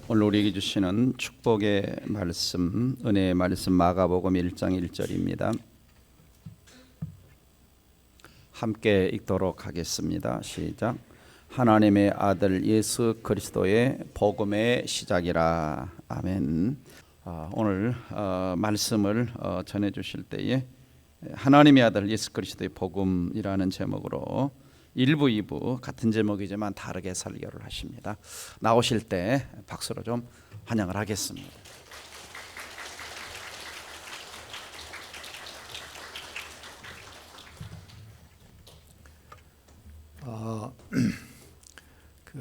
오늘 우리에게 주시는 축복의 말씀, 은혜의 말씀 마가복음 1장 1절입니다. 함께 읽도록 하겠습니다. 시작. 하나님의 아들 예수 그리스도의 복음의 시작이라. 아멘. 오늘 말씀을 전해 주실 때에 하나님의 아들 예수 그리스도의 복음이라는 제목으로 1부, 2부 같은 제목이지만 다르게 설교를 하십니다. 나오실 때 박수로 좀 환영을 하겠습니다.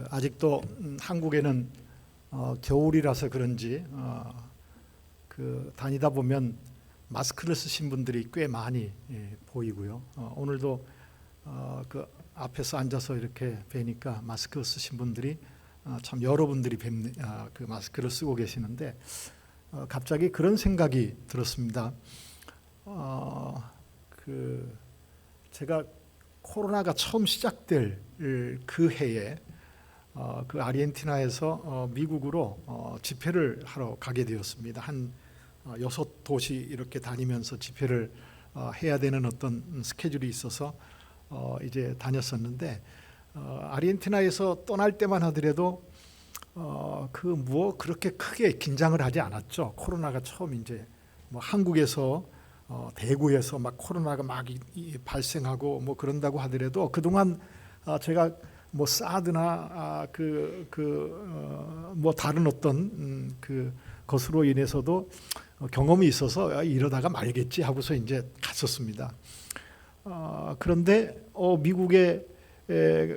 아직도 한국에는 겨울이라서 그런지 다니다 보면 마스크를 쓰신 분들이 꽤 많이 보이고요. 오늘도 앞에서 앉아서 이렇게 뵈니까 마스크 쓰신 분들이 참 여러분들이 그 마스크를 쓰고 계시는데 갑자기 그런 생각이 들었습니다. 제가 코로나가 처음 시작될 그 해에 그 아르헨티나에서 미국으로 집회를 하러 가게 되었습니다. 한 6도시 이렇게 다니면서 집회를 해야 되는 어떤 스케줄이 있어서 이제 다녔었는데 아르헨티나에서 떠날 때만 하더라도 그렇게 크게 긴장을 하지 않았죠. 코로나가 처음 이제 한국에서 대구에서 막 코로나가 막 발생하고 그런다고 하더라도 그동안 제가 사드나 다른 어떤 것으로 인해서도 경험이 있어서 이러다가 말겠지 하고서 이제 갔었습니다. 그런데 미국에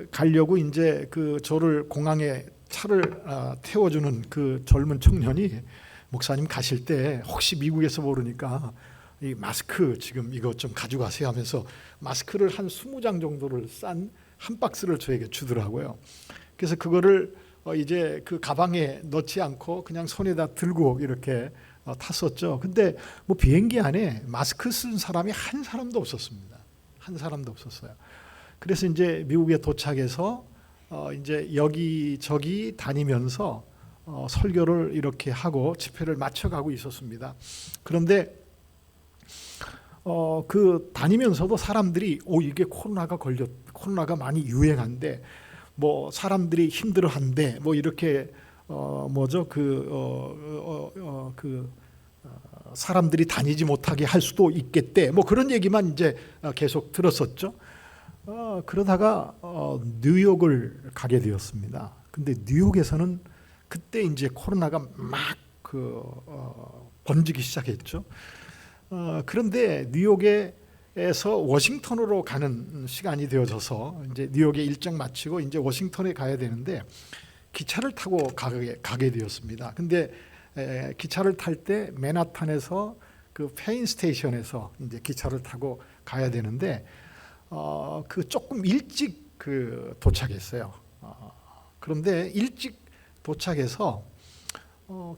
가려고 이제 저를 공항에 차를 태워주는 그 젊은 청년이 목사님 가실 때 혹시 미국에서 모르니까 이 마스크 지금 이거 좀 가져가세요 하면서 마스크를 한 20장 정도를 싼 한 박스를 저에게 주더라고요. 그래서 그거를 이제 그 가방에 넣지 않고 그냥 손에다 들고 이렇게 탔었죠. 근데 비행기 안에 마스크 쓴 사람이 한 사람도 없었습니다. 한 사람도 없었어요. 그래서 이제 미국에 도착해서 이제 여기저기 다니면서 설교를 이렇게 하고 집회를 마쳐가고 있었습니다. 그런데 다니면서도 사람들이 이게 코로나가 많이 유행한데 사람들이 힘들어한데 이렇게 사람들이 다니지 못하게 할 수도 있겠대 그런 얘기만 이제 계속 들었었죠. 그러다가 뉴욕을 가게 되었습니다. 근데 뉴욕에서는 그때 이제 코로나가 막 번지기 시작했죠. 그런데 뉴욕에서 워싱턴으로 가는 시간이 되어져서 이제 뉴욕에 일정 마치고 이제 워싱턴에 가야 되는데 기차를 타고 가게 되었습니다. 근데 기차를 탈 때 맨하탄에서 그 페인 스테이션에서 이제 기차를 타고 가야 되는데 조금 일찍 도착했어요. 그런데 일찍 도착해서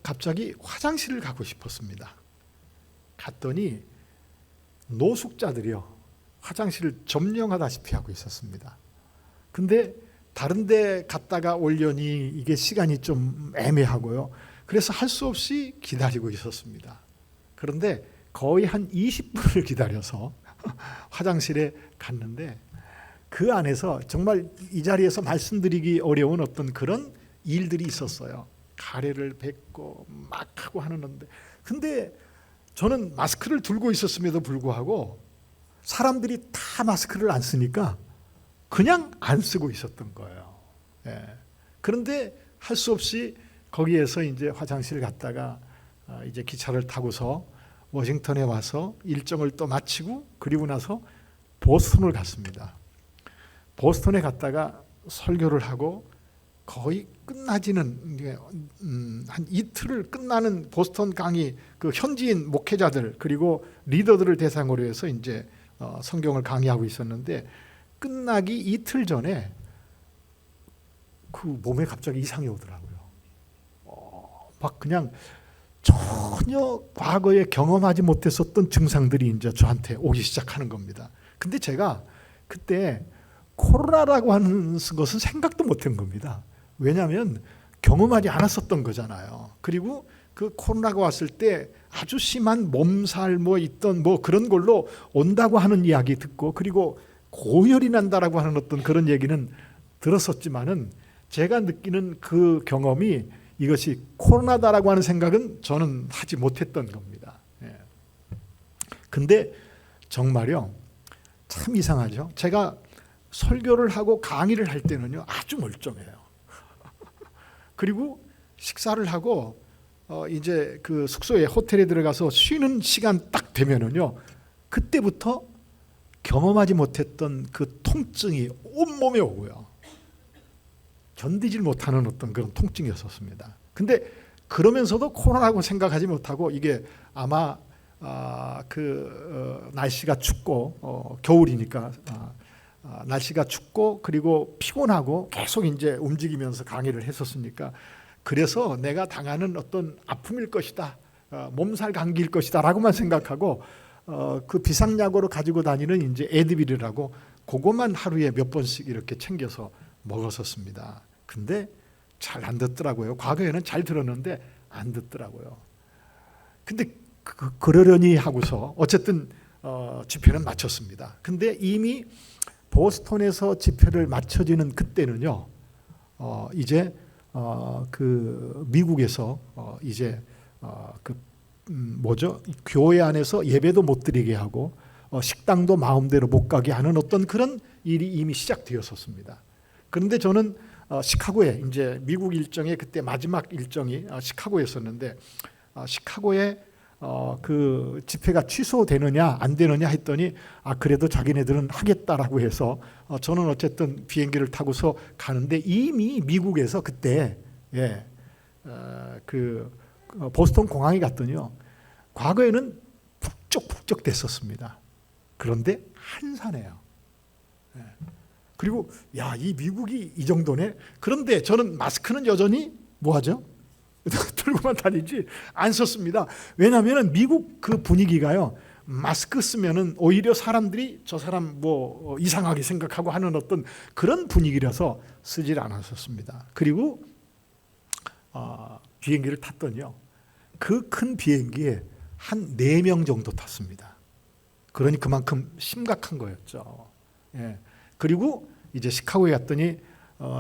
갑자기 화장실을 가고 싶었습니다. 갔더니 노숙자들이요 화장실을 점령하다시피 하고 있었습니다. 근데 다른 데 갔다가 오려니 이게 시간이 좀 애매하고요. 그래서 할 수 없이 기다리고 있었습니다. 그런데 거의 한 20분을 기다려서 화장실에 갔는데 그 안에서 정말 이 자리에서 말씀드리기 어려운 어떤 그런 일들이 있었어요. 가래를 뱉고 막 하고 하는데 근데 저는 마스크를 들고 있었음에도 불구하고 사람들이 다 마스크를 안 쓰니까 그냥 안 쓰고 있었던 거예요. 그런데 할 수 없이 거기에서 이제 화장실 갔다가 이제 기차를 타고서 워싱턴에 와서 일정을 또 마치고 그리고 나서 보스턴을 갔습니다. 보스턴에 갔다가 설교를 하고 거의 끝나지는 한 이틀을 끝나는 보스턴 강의 현지인 목회자들 그리고 리더들을 대상으로 해서 이제 성경을 강의하고 있었는데 끝나기 이틀 전에 몸에 갑자기 이상이 오더라고요. 막 그냥 전혀 과거에 경험하지 못했었던 증상들이 이제 저한테 오기 시작하는 겁니다. 근데 제가 그때 코로나라고 하는 것은 생각도 못한 겁니다. 왜냐하면 경험하지 않았었던 거잖아요. 그리고 그 코로나가 왔을 때 아주 심한 몸살 뭐 있던 뭐 그런 걸로 온다고 하는 이야기 듣고, 그리고 고열이 난다라고 하는 어떤 그런 얘기는 들었었지만은 제가 느끼는 그 경험이 이것이 코로나다라고 하는 생각은 저는 하지 못했던 겁니다. 예. 근데 정말요, 참 이상하죠. 제가 설교를 하고 강의를 할 때는요 아주 멀쩡해요. 그리고 식사를 하고 이제 그 숙소에 호텔에 들어가서 쉬는 시간 딱 되면은요, 그때부터 경험하지 못했던 그 통증이 온몸에 오고요, 견디질 못하는 어떤 그런 통증이었었습니다. 근데 그러면서도 코로나라고 생각하지 못하고, 이게 아마 날씨가 춥고 겨울이니까 날씨가 춥고 그리고 피곤하고 계속 이제 움직이면서 강의를 했었으니까, 그래서 내가 당하는 어떤 아픔일 것이다, 몸살 감기일 것이다라고만 생각하고 그 비상약으로 가지고 다니는 이제 에드빌이라고 그것만 하루에 몇 번씩 이렇게 챙겨서 먹었었습니다. 근데 잘 안 듣더라고요. 과거에는 잘 들었는데 안 듣더라고요. 근데 그러려니 하고서 어쨌든 집회는 마쳤습니다. 근데 이미 보스턴에서 집회를 마쳐지는 그때는요, 이제 그 미국에서 이제 교회 안에서 예배도 못 드리게 하고 식당도 마음대로 못 가게 하는 어떤 그런 일이 이미 시작되었었습니다. 그런데 저는 시카고에 이제 미국 일정의 그때 마지막 일정이 시카고였었는데, 시카고에 그 집회가 취소되느냐 안 되느냐 했더니 그래도 자기네들은 하겠다라고 해서 저는 어쨌든 비행기를 타고서 가는데, 이미 미국에서 그때 그 보스턴 공항에 갔더니요, 과거에는 북적북적 됐었습니다. 그런데 한산해요. 그리고 이 미국이 이 정도네. 그런데 저는 마스크는 여전히 뭐하죠? 들고만 다니지 안 썼습니다. 왜냐하면 미국 그 분위기가요, 마스크 쓰면은 오히려 사람들이 저 사람 뭐 이상하게 생각하고 하는 어떤 그런 분위기라서 쓰질 않았었습니다. 그리고 비행기를 탔더니요, 그 큰 비행기에 한 4명 정도 탔습니다. 그러니 그만큼 심각한 거였죠. 예. 그리고 이제 시카고에 갔더니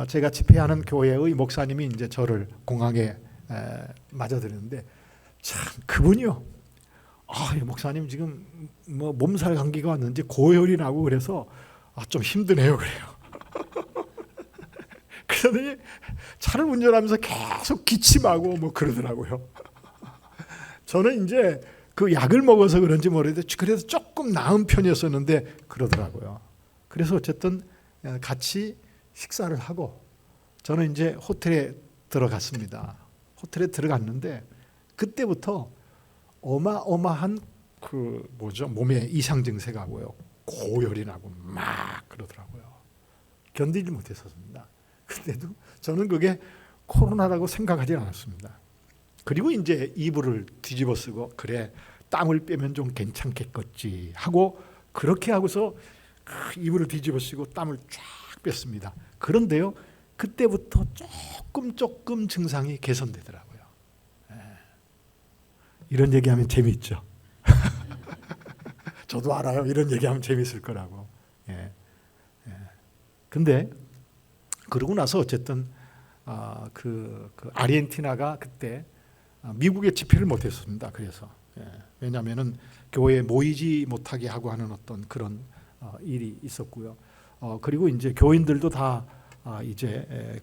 제가 집회하는 교회의 목사님이 이제 저를 공항에 맞아들였는데, 참 그분이요, 목사님 지금 뭐 몸살 감기가 왔는지 고열이 나고 그래서 좀 힘드네요 그래요. 그러더니 차를 운전하면서 계속 기침하고 뭐 그러더라고요. 저는 이제 그 약을 먹어서 그런지 모르겠는데 그래도 조금 나은 편이었었는데 그러더라고요. 그래서 어쨌든 같이 식사를 하고 저는 이제 호텔에 들어갔습니다. 호텔에 들어갔는데 그때부터 어마어마한 몸에 이상 증세가 오고요, 고열이 나고 막 그러더라고요. 견디지 못했었습니다. 그때도 저는 그게 코로나라고 생각하지 않았습니다. 그리고 이제 이불을 뒤집어 쓰고 그래 땀을 빼면 좀 괜찮겠겠지 하고 그렇게 하고서 이불을 뒤집어 쓰고 땀을 쫙 뺐습니다. 그런데요, 그때부터 조금 증상이 개선되더라고요. 이런 얘기하면 재미있죠. 저도 알아요. 이런 얘기하면 재미있을 거라고. 근데 그러고 나서 어쨌든 그 아르헨티나가 그때 미국에 집회를 못했습니다. 그래서 왜냐하면은 교회에 모이지 못하게 하고 하는 어떤 그런 일이 있었고요. 그리고 이제 교인들도 다 이제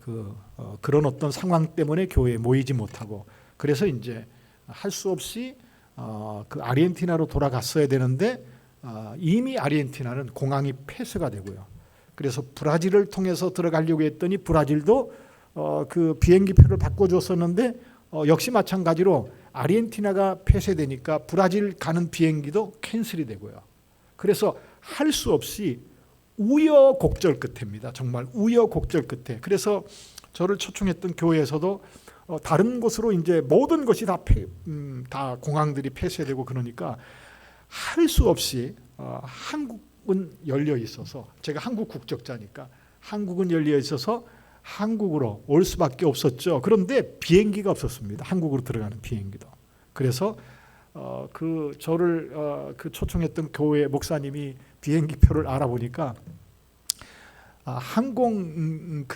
그런 어떤 상황 때문에 교회에 모이지 못하고, 그래서 이제 할 수 없이 그 아르헨티나로 돌아갔어야 되는데 이미 아르헨티나는 공항이 폐쇄가 되고요. 그래서 브라질을 통해서 들어가려고 했더니 브라질도 그 비행기 표를 바꿔줬었는데 역시 마찬가지로 아르헨티나가 폐쇄되니까 브라질 가는 비행기도 캔슬이 되고요. 그래서 할 수 없이 우여곡절 끝입니다. 정말 우여곡절 끝에. 그래서 저를 초청했던 교회에서도 다른 곳으로 이제 모든 것이 다 공항들이 폐쇄되고 그러니까 할 수 없이 한국은 열려 있어서, 제가 한국 국적자니까 한국은 열려 있어서 한국으로 올 수밖에 없었죠. 그런데 비행기가 없었습니다. 한국으로 들어가는 비행기도. 그래서 저를 초청했던 교회 목사님이 비행기 표를 알아보니까 항공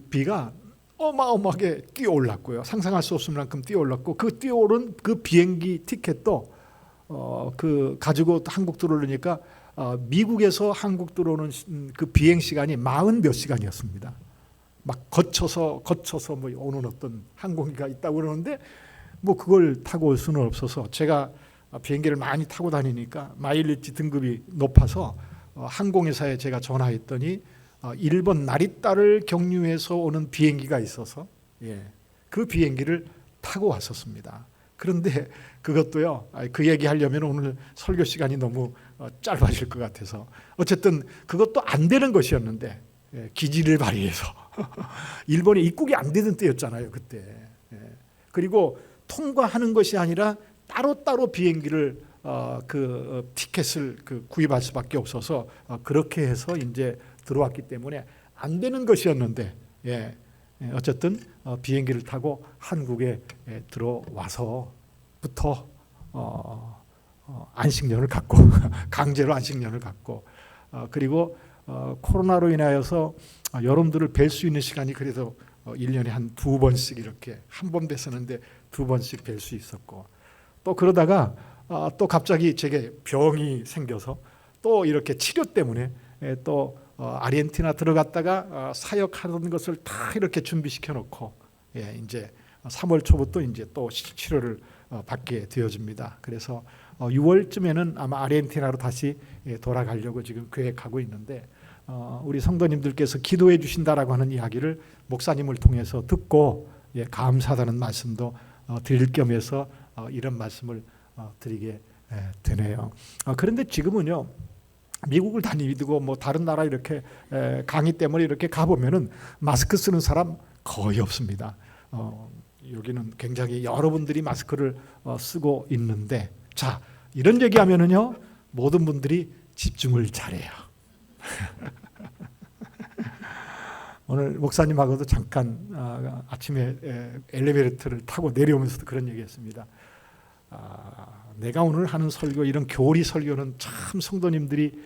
비가 어마어마하게 뛰어올랐고요. 상상할 수 없을 만큼 뛰어올랐고, 그 뛰어오른 그 비행기 티켓도 가지고 한국 들어오려니까 미국에서 한국 들어오는 그 비행 시간이 40 몇 시간이었습니다. 막 거쳐서 뭐 오는 어떤 항공기가 있다고 그러는데 뭐 그걸 타고 올 수는 없어서, 제가 비행기를 많이 타고 다니니까 마일리지 등급이 높아서 항공회사에 제가 전화했더니 일본 나리타를 경유해서 오는 비행기가 있어서 그 비행기를 타고 왔었습니다. 그런데 그것도요, 그 얘기하려면 오늘 설교 시간이 너무 짧아질 것 같아서, 어쨌든 그것도 안 되는 것이었는데 기지를 발휘해서 일본에 입국이 안 되던 때였잖아요, 그때. 그리고 통과하는 것이 아니라 따로따로 비행기를 티켓을 구입할 수밖에 없어서 그렇게 해서 이제 들어왔기 때문에 안 되는 것이었는데, 어쨌든 비행기를 타고 한국에 들어와서부터 안식년을 갖고 강제로 안식년을 갖고, 그리고 코로나로 인하여서 여러분들을 뵐 수 있는 시간이 그래도 1년에 한 2번씩 이렇게, 한 번 뵀었는데 2번씩 뵐 수 있었고, 또 그러다가 또 갑자기 제게 병이 생겨서 또 이렇게 치료 때문에 또 아르헨티나 들어갔다가 사역하던 것을 다 이렇게 준비시켜 놓고 이제 3월 초부터 이제 또 치료를 받게 되어집니다. 그래서 6월쯤에는 아마 아르헨티나로 다시 돌아가려고 지금 계획하고 있는데, 우리 성도님들께서 기도해 주신다라고 하는 이야기를 목사님을 통해서 듣고 감사하다는 말씀도 드릴 겸해서 이런 말씀을 드리게 되네요. 그런데 지금은요, 미국을 다니고 뭐 다른 나라 이렇게 강의 때문에 이렇게 가보면은 마스크 쓰는 사람 거의 없습니다. 여기는 굉장히 여러분들이 마스크를 쓰고 있는데, 자, 이런 얘기하면은요, 모든 분들이 집중을 잘해요. 오늘 목사님하고도 잠깐 아침에 엘리베이터를 타고 내려오면서도 그런 얘기했습니다. 내가 오늘 하는 설교, 이런 교리 설교는 참 성도님들이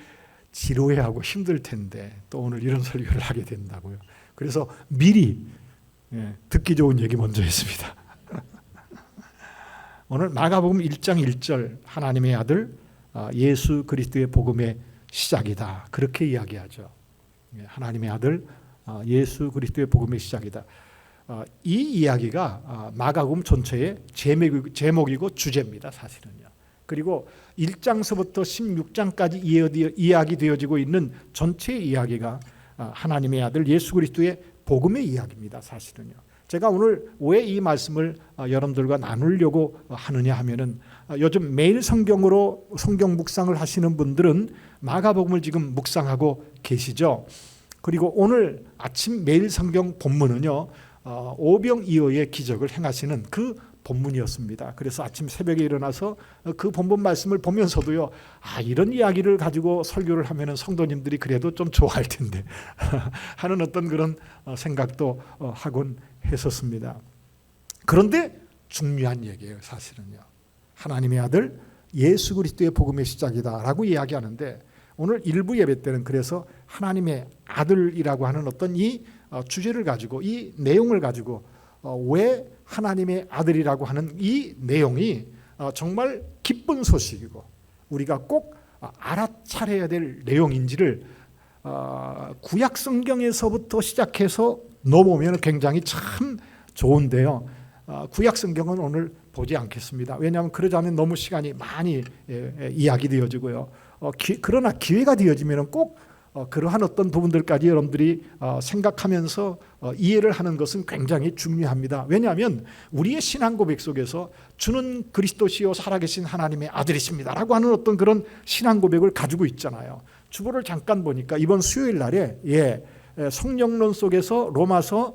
지루해하고 힘들 텐데 또 오늘 이런 설교를 하게 된다고요. 그래서 미리 듣기 좋은 얘기 먼저 했습니다. 오늘 마가복음 1장 1절, 하나님의 아들 예수 그리스도의 복음의 시작이다, 그렇게 이야기하죠. 하나님의 아들 예수 그리스도의 복음의 시작이다. 이 이야기가 마가복음 전체의 제목이고 주제입니다, 사실은요. 그리고 1장서부터 16장까지 이야기되어지고 있는 전체의 이야기가 하나님의 아들 예수 그리스도의 복음의 이야기입니다, 사실은요. 제가 오늘 왜 이 말씀을 여러분들과 나누려고 하느냐 하면은, 요즘 매일 성경으로 성경 묵상을 하시는 분들은 마가복음을 지금 묵상하고 계시죠. 그리고 오늘 아침 매일 성경 본문은요, 오병이어의 기적을 행하시는 그 본문이었습니다. 그래서 아침 새벽에 일어나서 그 본문 말씀을 보면서도요, 이런 이야기를 가지고 설교를 하면은 성도님들이 그래도 좀 좋아할 텐데 하는 어떤 그런 생각도 하곤 했었습니다. 그런데 중요한 얘기예요, 사실은요. 하나님의 아들 예수 그리스도의 복음의 시작이다라고 이야기하는데, 오늘 일부 예배 때는 그래서 하나님의 아들이라고 하는 어떤 이 주제를 가지고, 이 내용을 가지고, 왜 하나님의 아들이라고 하는 이 내용이 정말 기쁜 소식이고 우리가 꼭 알아차려야 될 내용인지를 구약 성경에서부터 시작해서 넘어오면 굉장히 참 좋은데요. 구약 성경은 오늘 보지 않겠습니다. 왜냐하면 그러자면 너무 시간이 많이 이야기되어지고요. 그러나 기회가 되어지면 꼭 그러한 어떤 부분들까지 여러분들이 생각하면서 이해를 하는 것은 굉장히 중요합니다. 왜냐하면 우리의 신앙 고백 속에서 주는 그리스도시요 살아계신 하나님의 아들이십니다라고 하는 어떤 그런 신앙 고백을 가지고 있잖아요. 주보를 잠깐 보니까 이번 수요일 날에 성령론 속에서 로마서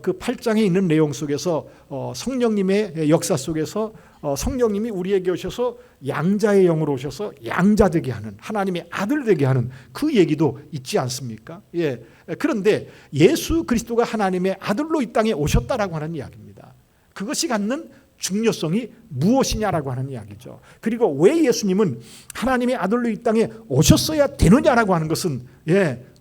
그 8장에 있는 내용 속에서 성령님의 역사 속에서 성령님이 우리에게 오셔서 양자의 영으로 오셔서 양자 되게 하는, 하나님의 아들 되게 하는 그 얘기도 있지 않습니까? 예. 그런데 예수 그리스도가 하나님의 아들로 이 땅에 오셨다라고 하는 이야기입니다. 그것이 갖는 중요성이 무엇이냐라고 하는 이야기죠. 그리고 왜 예수님은 하나님의 아들로 이 땅에 오셨어야 되느냐라고 하는 것은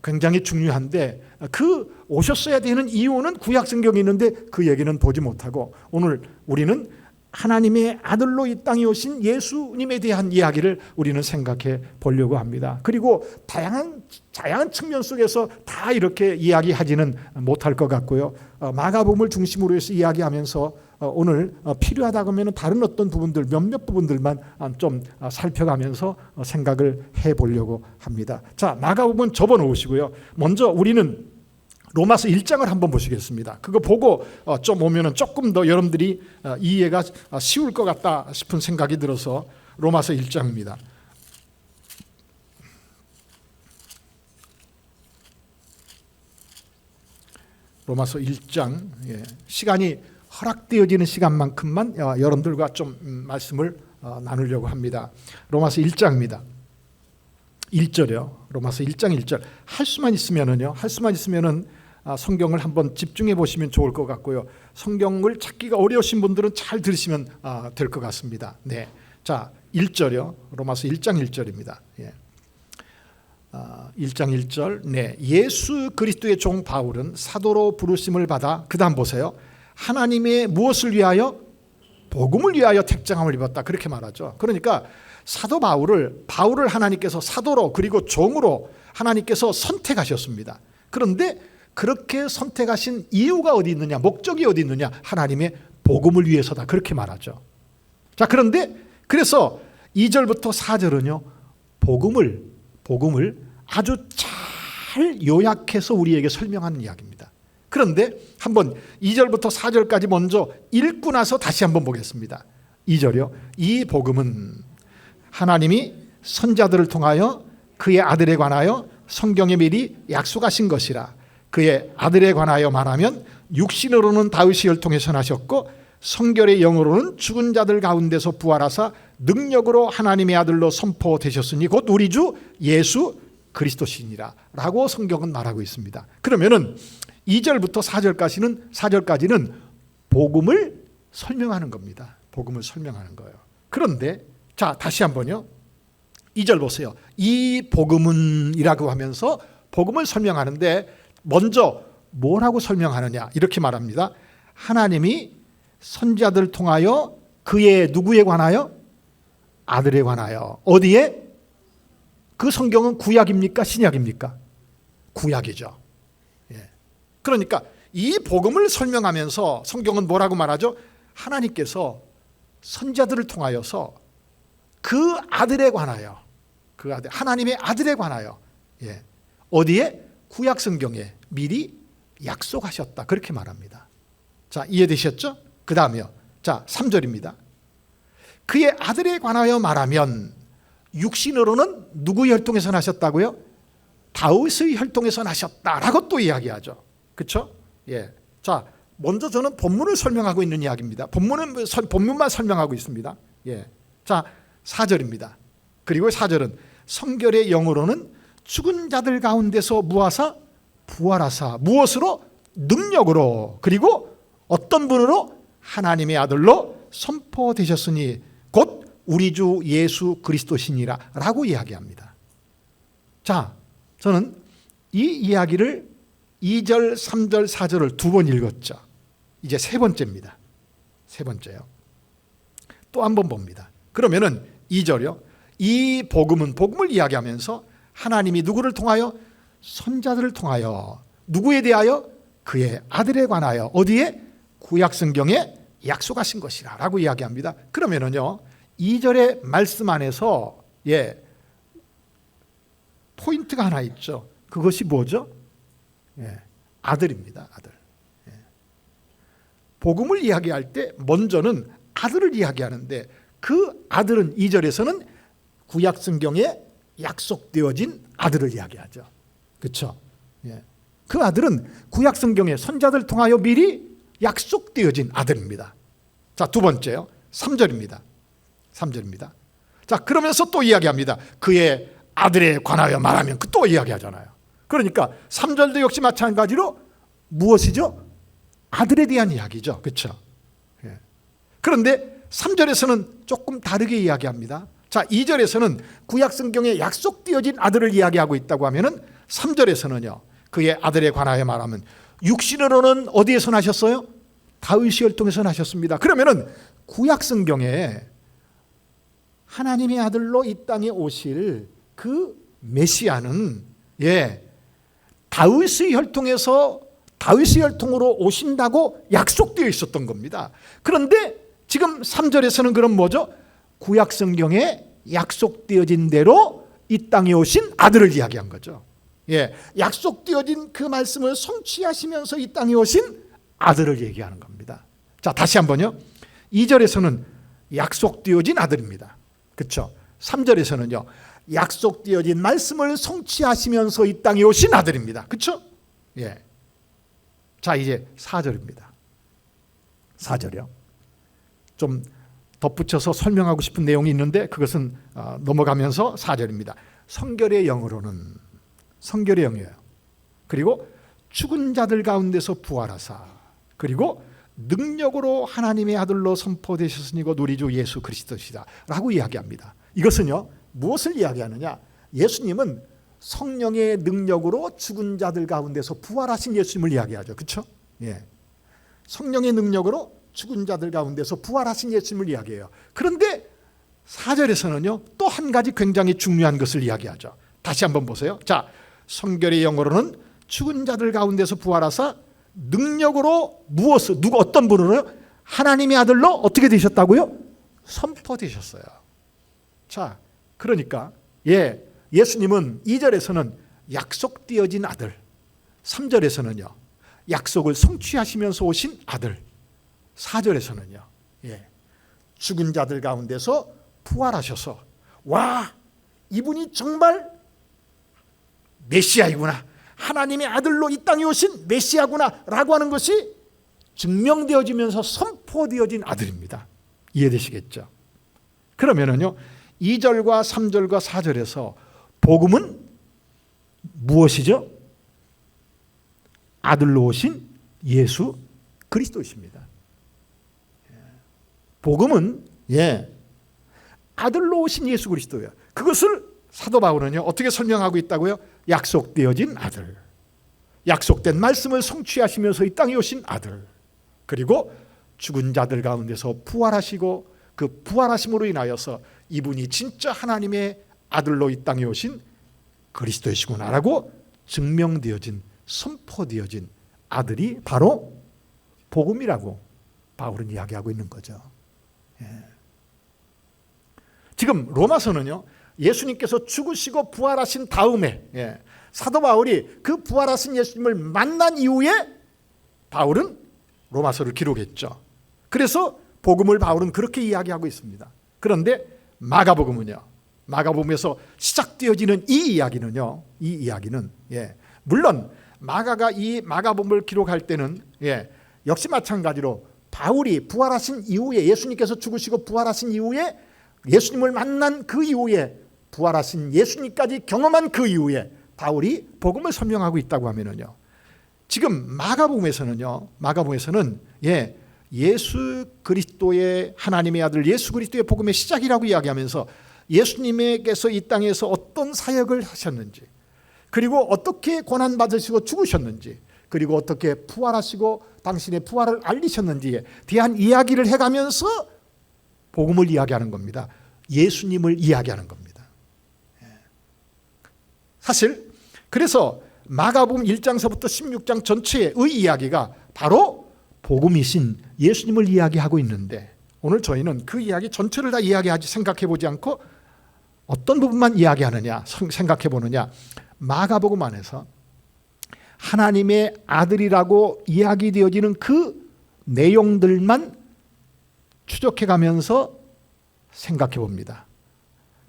굉장히 중요한데, 그 오셨어야 되는 이유는 구약 성경에 있는데 그 얘기는 보지 못하고, 오늘 우리는 하나님의 아들로 이 땅에 오신 예수님에 대한 이야기를 우리는 생각해 보려고 합니다. 그리고 다양한 측면 속에서 다 이렇게 이야기하지는 못할 것 같고요. 마가복음을 중심으로 해서 이야기하면서 오늘 필요하다고 하면 다른 어떤 부분들, 몇몇 부분들만 좀 살펴가면서 생각을 해보려고 합니다. 자, 마가복음 접어놓으시고요. 먼저 우리는 로마서 1장을 한번 보시겠습니다. 그거 보고 좀 오면은 조금 더 여러분들이 이해가 쉬울 것 같다 싶은 생각이 들어서 로마서 1장입니다. 로마서 1장, 시간이 허락되어지는 시간만큼만 여러분들과 좀 말씀을 나누려고 합니다. 로마서 1장입니다. 1절이요. 로마서 1장 1절. 할 수만 있으면은 성경을 한번 집중해 보시면 좋을 것 같고요. 성경을 찾기가 어려우신 분들은 잘 들으시면 될 것 같습니다. 네. 자, 1절이요. 로마서 1장 1절입니다. 1장 1절. 네. 예수 그리스도의 종 바울은 사도로 부르심을 받아, 그다음 보세요. 하나님의 무엇을 위하여? 복음을 위하여 택정함을 입었다. 그렇게 말하죠. 그러니까 사도 바울을 하나님께서 사도로 그리고 종으로 하나님께서 선택하셨습니다. 그런데 그렇게 선택하신 이유가 어디 있느냐, 목적이 어디 있느냐, 하나님의 복음을 위해서다. 그렇게 말하죠. 자, 그런데 그래서 2절부터 4절은요, 복음을 아주 잘 요약해서 우리에게 설명하는 이야기입니다. 그런데 한번 2절부터 4절까지 먼저 읽고 나서 다시 한번 보겠습니다. 2절이요. 이 복음은 하나님이 선자들을 통하여 그의 아들에 관하여 성경에 미리 약속하신 것이라. 그의 아들에 관하여 말하면 육신으로는 다윗의 혈통에 선하셨고 성결의 영으로는 죽은 자들 가운데서 부활하사 능력으로 하나님의 아들로 선포되셨으니 곧 우리 주 예수 그리스도시니라 라고 성경은 말하고 있습니다. 그러면은 2절부터 4절까지는 복음을 설명하는 겁니다. 복음을 설명하는 거예요. 그런데 자, 다시 한번요. 2절 보세요. 이 복음은 이라고 하면서 복음을 설명하는데 먼저 뭐라고 설명하느냐, 이렇게 말합니다. 하나님이 선지자들을 통하여 그의 누구에 관하여? 아들에 관하여. 어디에? 그 성경은 구약입니까? 신약입니까? 구약이죠. 그러니까 이 복음을 설명하면서 성경은 뭐라고 말하죠? 하나님께서 선지자들을 통하여서 그 아들에 관하여, 그 아들, 하나님의 아들에 관하여, 어디에? 구약 성경에 미리 약속하셨다. 그렇게 말합니다. 자, 이해되셨죠? 그 다음에요. 자, 3절입니다. 그의 아들에 관하여 말하면 육신으로는 누구의 혈통에서 나셨다고요? 다윗의 혈통에서 나셨다라고 또 이야기하죠. 그렇죠? 자, 먼저 저는 본문을 설명하고 있는 이야기입니다. 본문만 설명하고 있습니다. 자, 4절입니다. 그리고 4절은 성결의 영으로는 죽은 자들 가운데서 부활하사 무엇으로? 능력으로. 그리고 어떤 분으로? 하나님의 아들로 선포되셨으니 곧 우리 주 예수 그리스도시니라 라고 이야기합니다. 자, 저는 이 이야기를 2절, 3절, 4절을 두 번 읽었죠. 이제 세 번째입니다. 세 번째요. 또 한 번 봅니다. 그러면은 2절이요. 이 복음을 이야기하면서 하나님이 누구를 통하여? 선자들을 통하여. 누구에 대하여? 그의 아들에 관하여. 어디에? 구약 성경에 약속하신 것이라 라고 이야기합니다. 그러면은요, 2절의 말씀 안에서 포인트가 하나 있죠. 그것이 뭐죠? 아들입니다. 아들. 복음을 이야기할 때 먼저는 아들을 이야기하는데 그 아들은 2절에서는 구약 성경에 약속되어진 아들을 이야기하죠. 그렇죠? 그 아들은 구약 성경의 선자들 통하여 미리 약속되어진 아들입니다. 자, 두 번째요. 3절입니다. 3절입니다. 자, 그러면서 또 이야기합니다. 그의 아들에 관하여 말하면 또 이야기하잖아요. 그러니까 3절도 역시 마찬가지로 무엇이죠? 아들에 대한 이야기죠. 그렇죠? 예. 그런데 3절에서는 조금 다르게 이야기합니다. 자, 2절에서는 구약 성경에 약속되어진 아들을 이야기하고 있다고 하면은 3절에서는요. 그의 아들에 관하여 말하면 육신으로는 어디에서 나셨어요? 다윗의 혈통에서 나셨습니다. 그러면은 구약 성경에 하나님의 아들로 이 땅에 오실 그 메시아는 다윗의 혈통에서 다윗의 혈통으로 오신다고 약속되어 있었던 겁니다. 그런데 지금 3절에서는 그럼 뭐죠? 구약 성경에 약속되어진 대로 이 땅에 오신 아들을 이야기한 거죠. 약속되어진 그 말씀을 성취하시면서 이 땅에 오신 아들을 얘기하는 겁니다. 자, 다시 한번요. 2절에서는 약속되어진 아들입니다. 그렇죠? 3절에서는요. 약속되어진 말씀을 성취하시면서 이 땅에 오신 아들입니다. 그렇죠? 자, 이제 4절입니다. 4절이요. 좀 덧붙여서 설명하고 싶은 내용이 있는데 그것은 넘어가면서 4절입니다. 성결의 영으로는 성결의 영이에요. 그리고 죽은 자들 가운데서 부활하사 그리고 능력으로 하나님의 아들로 선포되셨으니 곧 우리 주 예수 그리스도시다 라고 이야기합니다. 이것은요 무엇을 이야기하느냐, 예수님은 성령의 능력으로 죽은 자들 가운데서 부활하신 예수님을 이야기하죠. 그렇죠? 성령의 능력으로 죽은 자들 가운데서 부활하신 예수님을 이야기해요. 그런데 4절에서는요 또 한 가지 굉장히 중요한 것을 이야기하죠. 다시 한번 보세요. 자, 성결의 영으로는 죽은 자들 가운데서 부활하사 능력으로 무엇을, 누가 어떤 분으로요? 하나님의 아들로 어떻게 되셨다고요? 선포되셨어요. 자, 그러니까 예수님은 2절에서는 약속되어진 아들, 3절에서는요 약속을 성취하시면서 오신 아들, 4절에서는요 죽은 자들 가운데서 부활하셔서 와, 이분이 정말 메시아이구나, 하나님의 아들로 이 땅에 오신 메시아구나 라고 하는 것이 증명되어지면서 선포되어진 아들입니다. 이해되시겠죠? 그러면은요 2절과 3절과 4절에서 복음은 무엇이죠? 아들로 오신 예수 그리스도이십니다. 복음은 아들로 오신 예수 그리스도예요. 그것을 사도 바울은요 어떻게 설명하고 있다고요? 약속되어진 아들, 약속된 말씀을 성취하시면서 이 땅에 오신 아들, 그리고 죽은 자들 가운데서 부활하시고 그 부활하심으로 인하여서 이분이 진짜 하나님의 아들로 이 땅에 오신 그리스도이시구나라고 증명되어진, 선포되어진 아들이 바로 복음이라고 바울은 이야기하고 있는 거죠. 지금 로마서는요 예수님께서 죽으시고 부활하신 다음에 사도 바울이 그 부활하신 예수님을 만난 이후에 바울은 로마서를 기록했죠. 그래서 복음을 바울은 그렇게 이야기하고 있습니다. 그런데 마가복음은요, 마가복음에서 시작되어지는 이 이야기는 물론 마가가 이 마가복음을 기록할 때는 역시 마찬가지로 바울이 부활하신 이후에, 예수님께서 죽으시고 부활하신 이후에, 예수님을 만난 그 이후에, 부활하신 예수님까지 경험한 그 이후에 바울이 복음을 설명하고 있다고 하면은요, 지금 마가복음에서는 예수 그리스도의, 하나님의 아들 예수 그리스도의 복음의 시작이라고 이야기하면서 예수님께서 이 땅에서 어떤 사역을 하셨는지, 그리고 어떻게 고난 받으시고 죽으셨는지, 그리고 어떻게 부활하시고 당신의 부활을 알리셨는지에 대한 이야기를 해가면서 복음을 이야기하는 겁니다. 예수님을 이야기하는 겁니다. 사실 그래서 마가복음 1장서부터 16장 전체의 이야기가 바로 복음이신 예수님을 이야기하고 있는데, 오늘 저희는 그 이야기 전체를 다 이야기하지 생각해 보지 않고 어떤 부분만 이야기하느냐 생각해 보느냐, 마가복음 안에서 하나님의 아들이라고 이야기되어지는 그 내용들만 추적해 가면서 생각해 봅니다.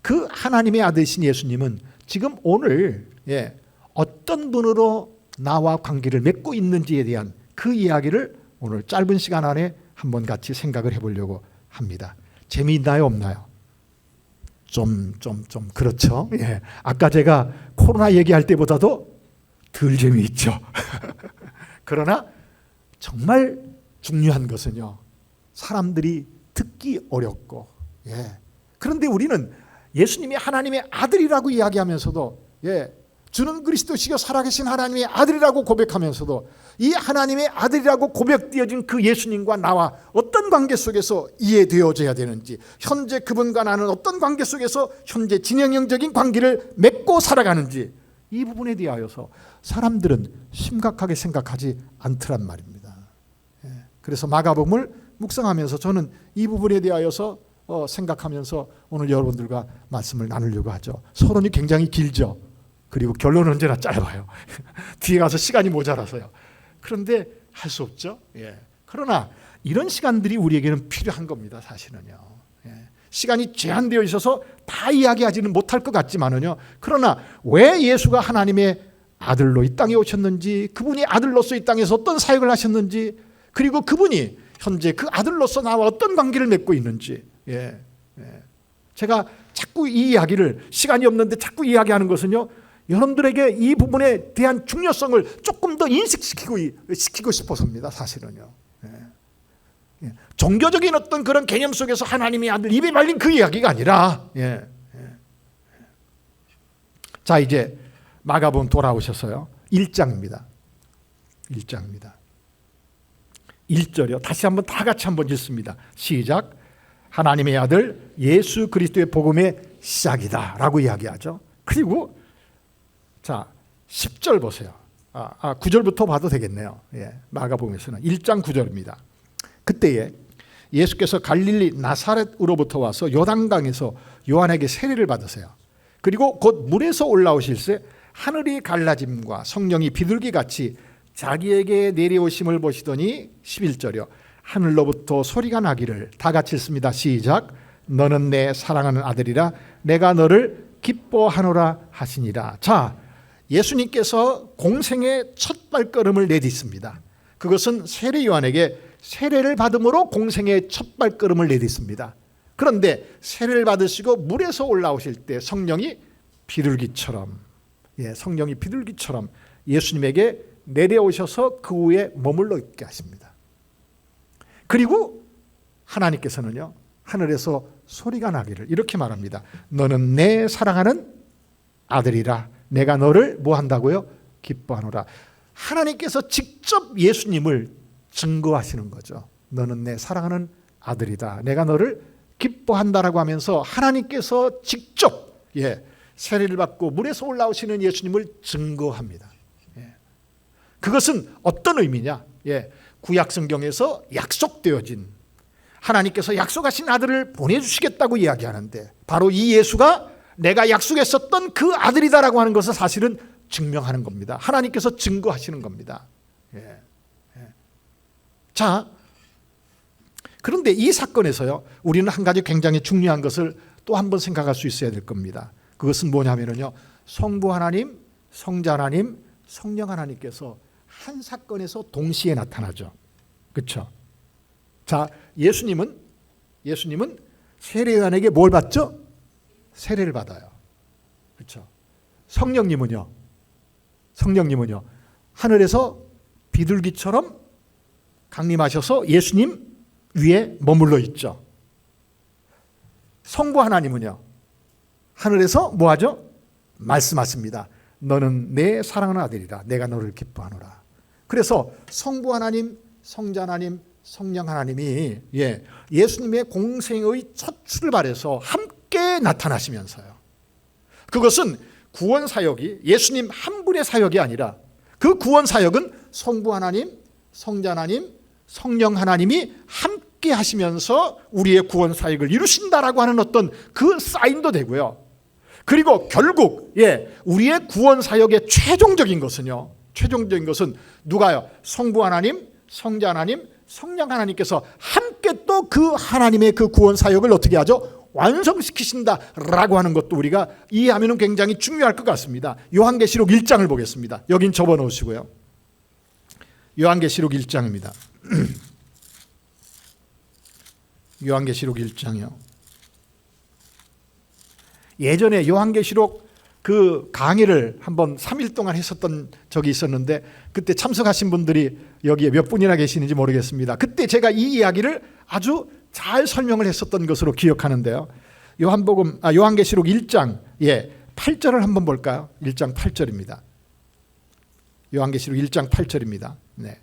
그 하나님의 아들이신 예수님은 지금 오늘 어떤 분으로 나와 관계를 맺고 있는지에 대한 그 이야기를 오늘 짧은 시간 안에 한번 같이 생각을 해보려고 합니다. 재미있나요, 없나요? 좀 그렇죠. 예. 아까 제가 코로나 얘기할 때보다도 덜 재미있죠. 그러나 정말 중요한 것은요, 사람들이 듣기 어렵고, 그런데 우리는 예수님이 하나님의 아들이라고 이야기하면서도, 주는 그리스도시요 살아계신 하나님의 아들이라고 고백하면서도 이 하나님의 아들이라고 고백되어진 그 예수님과 나와 어떤 관계 속에서 이해되어져야 되는지, 현재 그분과 나는 어떤 관계 속에서 현재 진행형적인 관계를 맺고 살아가는지, 이 부분에 대하여서 사람들은 심각하게 생각하지 않더란 말입니다. 그래서 마가복음을 묵상하면서 저는 이 부분에 대하여서 생각하면서 오늘 여러분들과 말씀을 나누려고 하죠. 서론이 굉장히 길죠. 그리고 결론은 언제나 짧아요. 뒤에 가서 시간이 모자라서요. 그런데 할 수 없죠. 그러나 이런 시간들이 우리에게는 필요한 겁니다. 사실은요. 시간이 제한되어 있어서 다 이야기하지는 못할 것 같지만은요. 그러나 왜 예수가 하나님의 아들로 이 땅에 오셨는지, 그분이 아들로서 이 땅에서 어떤 사역을 하셨는지, 그리고 그분이 현재 그 아들로서 나와 어떤 관계를 맺고 있는지, 제가 자꾸 이 이야기를, 시간이 없는데 자꾸 이야기하는 것은요, 여러분들에게 이 부분에 대한 중요성을 조금 더 인식시키고 싶어서입니다. 사실은요. 종교적인 어떤 그런 개념 속에서 하나님의 아들 입에 말린 그 이야기가 아니라, 자, 이제 마가복음 돌아오셔서요, 1장입니다. 1절이요. 다시 한번 다 같이 한번 읽습니다. 시작. 하나님의 아들 예수 그리스도의 복음의 시작이다 라고 이야기하죠. 그리고 자, 10절 보세요. 9절부터 봐도 되겠네요. 마가복음에서는 1장 9절입니다. 그때에 예수께서 갈릴리 나사렛으로부터 와서 요단강에서 요한에게 세례를 받으세요. 그리고 곧 물에서 올라오실새 하늘이 갈라짐과 성령이 비둘기같이 자기에게 내려오심을 보시더니, 11절이요. 하늘로부터 소리가 나기를, 다 같이 읽습니다. 시작. 너는 내 사랑하는 아들이라 내가 너를 기뻐하노라 하시니라. 자, 예수님께서 공생의 첫 발걸음을 내딛습니다. 그것은 세례 요한에게 세례를 받음으로 공생의 첫 발걸음을 내딛습니다. 그런데 세례를 받으시고 물에서 올라오실 때 성령이 비둘기처럼 예수님에게 내려오셔서 그 위에 머물러 있게 하십니다. 그리고 하나님께서는요, 하늘에서 소리가 나기를 이렇게 말합니다. 너는 내 사랑하는 아들이라 내가 너를 뭐 한다고요? 기뻐하노라. 하나님께서 직접 예수님을 증거하시는 거죠. 너는 내 사랑하는 아들이다, 내가 너를 기뻐한다라고 하면서 하나님께서 직접 세례를 받고 물에서 올라오시는 예수님을 증거합니다. 그것은 어떤 의미냐? 구약 성경에서 약속되어진, 하나님께서 약속하신 아들을 보내주시겠다고 이야기하는데, 바로 이 예수가 내가 약속했었던 그 아들이다라고 하는 것을 사실은 증명하는 겁니다. 하나님께서 증거하시는 겁니다. 자, 그런데 이 사건에서요, 우리는 한 가지 굉장히 중요한 것을 또 한 번 생각할 수 있어야 될 겁니다. 그것은 뭐냐면요, 성부 하나님, 성자 하나님, 성령 하나님께서 한 사건에서 동시에 나타나죠. 그렇죠? 자, 예수님은 세례 요한에게 뭘 받죠? 세례를 받아요. 그렇죠? 성령님은요, 하늘에서 비둘기처럼 강림하셔서 예수님 위에 머물러 있죠. 성부 하나님은요, 하늘에서 뭐 하죠? 말씀하십니다. 너는 내 사랑하는 아들이라 내가 너를 기뻐하노라. 그래서 성부 하나님, 성자 하나님, 성령 하나님이 예수님의 공생의 첫 출발에서 함께 나타나시면서요, 그것은 구원 사역이 예수님 한 분의 사역이 아니라 그 구원 사역은 성부 하나님, 성자 하나님, 성령 하나님이 함께 하시면서 우리의 구원 사역을 이루신다라고 하는 어떤 그 사인도 되고요. 그리고 결국 우리의 구원 사역의 최종적인 것은 누가요? 성부 하나님, 성자 하나님, 성령 하나님께서 함께 또 그 하나님의 그 구원 사역을 어떻게 하죠? 완성시키신다라고 하는 것도 우리가 이해하면 굉장히 중요할 것 같습니다. 요한계시록 1장을 보겠습니다. 여긴 접어놓으시고요. 요한계시록 1장입니다. 요한계시록 1장이요. 예전에 요한계시록 그 강의를 한번 3일 동안 했었던 적이 있었는데 그때 참석하신 분들이 여기에 몇 분이나 계시는지 모르겠습니다. 그때 제가 이 이야기를 아주 잘 설명을 했었던 것으로 기억하는데요. 요한계시록 1장 8절을 한번 볼까요? 1장 8절입니다. 요한계시록 1장 8절입니다. 네.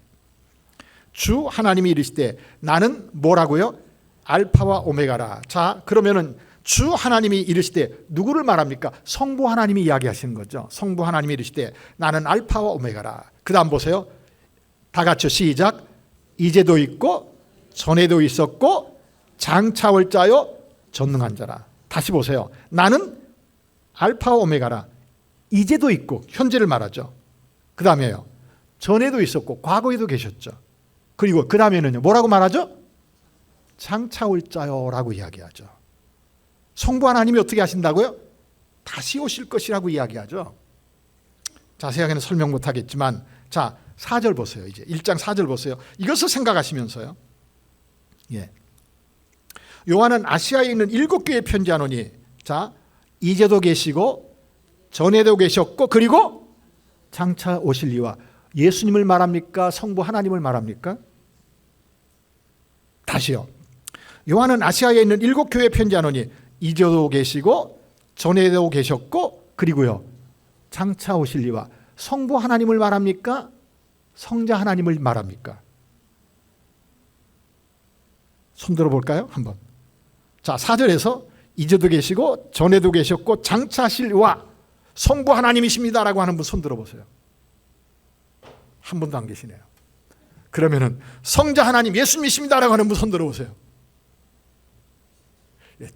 주 하나님이 이르시되 나는 뭐라고요? 알파와 오메가라. 자, 그러면은 주 하나님이 이르시되 누구를 말합니까? 성부 하나님이 이야기하시는 거죠. 성부 하나님이 이르시되 나는 알파와 오메가라. 그 다음 보세요. 다 같이 시작. 이제도 있고 전에도 있었고 장차 올 자요 전능한 자라. 다시 보세요. 나는 알파와 오메가라. 이제도 있고 현재를 말하죠. 그 다음에요. 전에도 있었고 과거에도 계셨죠. 그리고 그 다음에는요. 뭐라고 말하죠? 장차 올 자요 라고 이야기하죠. 성부 하나님이 어떻게 하신다고요? 다시 오실 것이라고 이야기하죠. 자세하게는 설명 못하겠지만 자 4절 보세요. 이제 1장 4절 보세요. 이것을 생각하시면서요. 요한은 아시아에 있는 7교회에 편지하노니 자 이제도 계시고 전에도 계셨고 그리고 장차 오실 이와 예수님을 말합니까? 성부 하나님을 말합니까? 다시요. 요한은 아시아에 있는 7교회에 편지하노니 이제도 계시고 전에도 계셨고 그리고요 장차 오실 이와 성부 하나님을 말합니까? 성자 하나님을 말합니까? 손들어 볼까요? 한번. 자 4절에서 이제도 계시고 전에도 계셨고 장차 하실 이와 성부 하나님이십니다라고 하는 분 손들어 보세요. 한 분도 안 계시네요. 그러면은 성자 하나님 예수님이십니다라고 하는 분 손들어 보세요.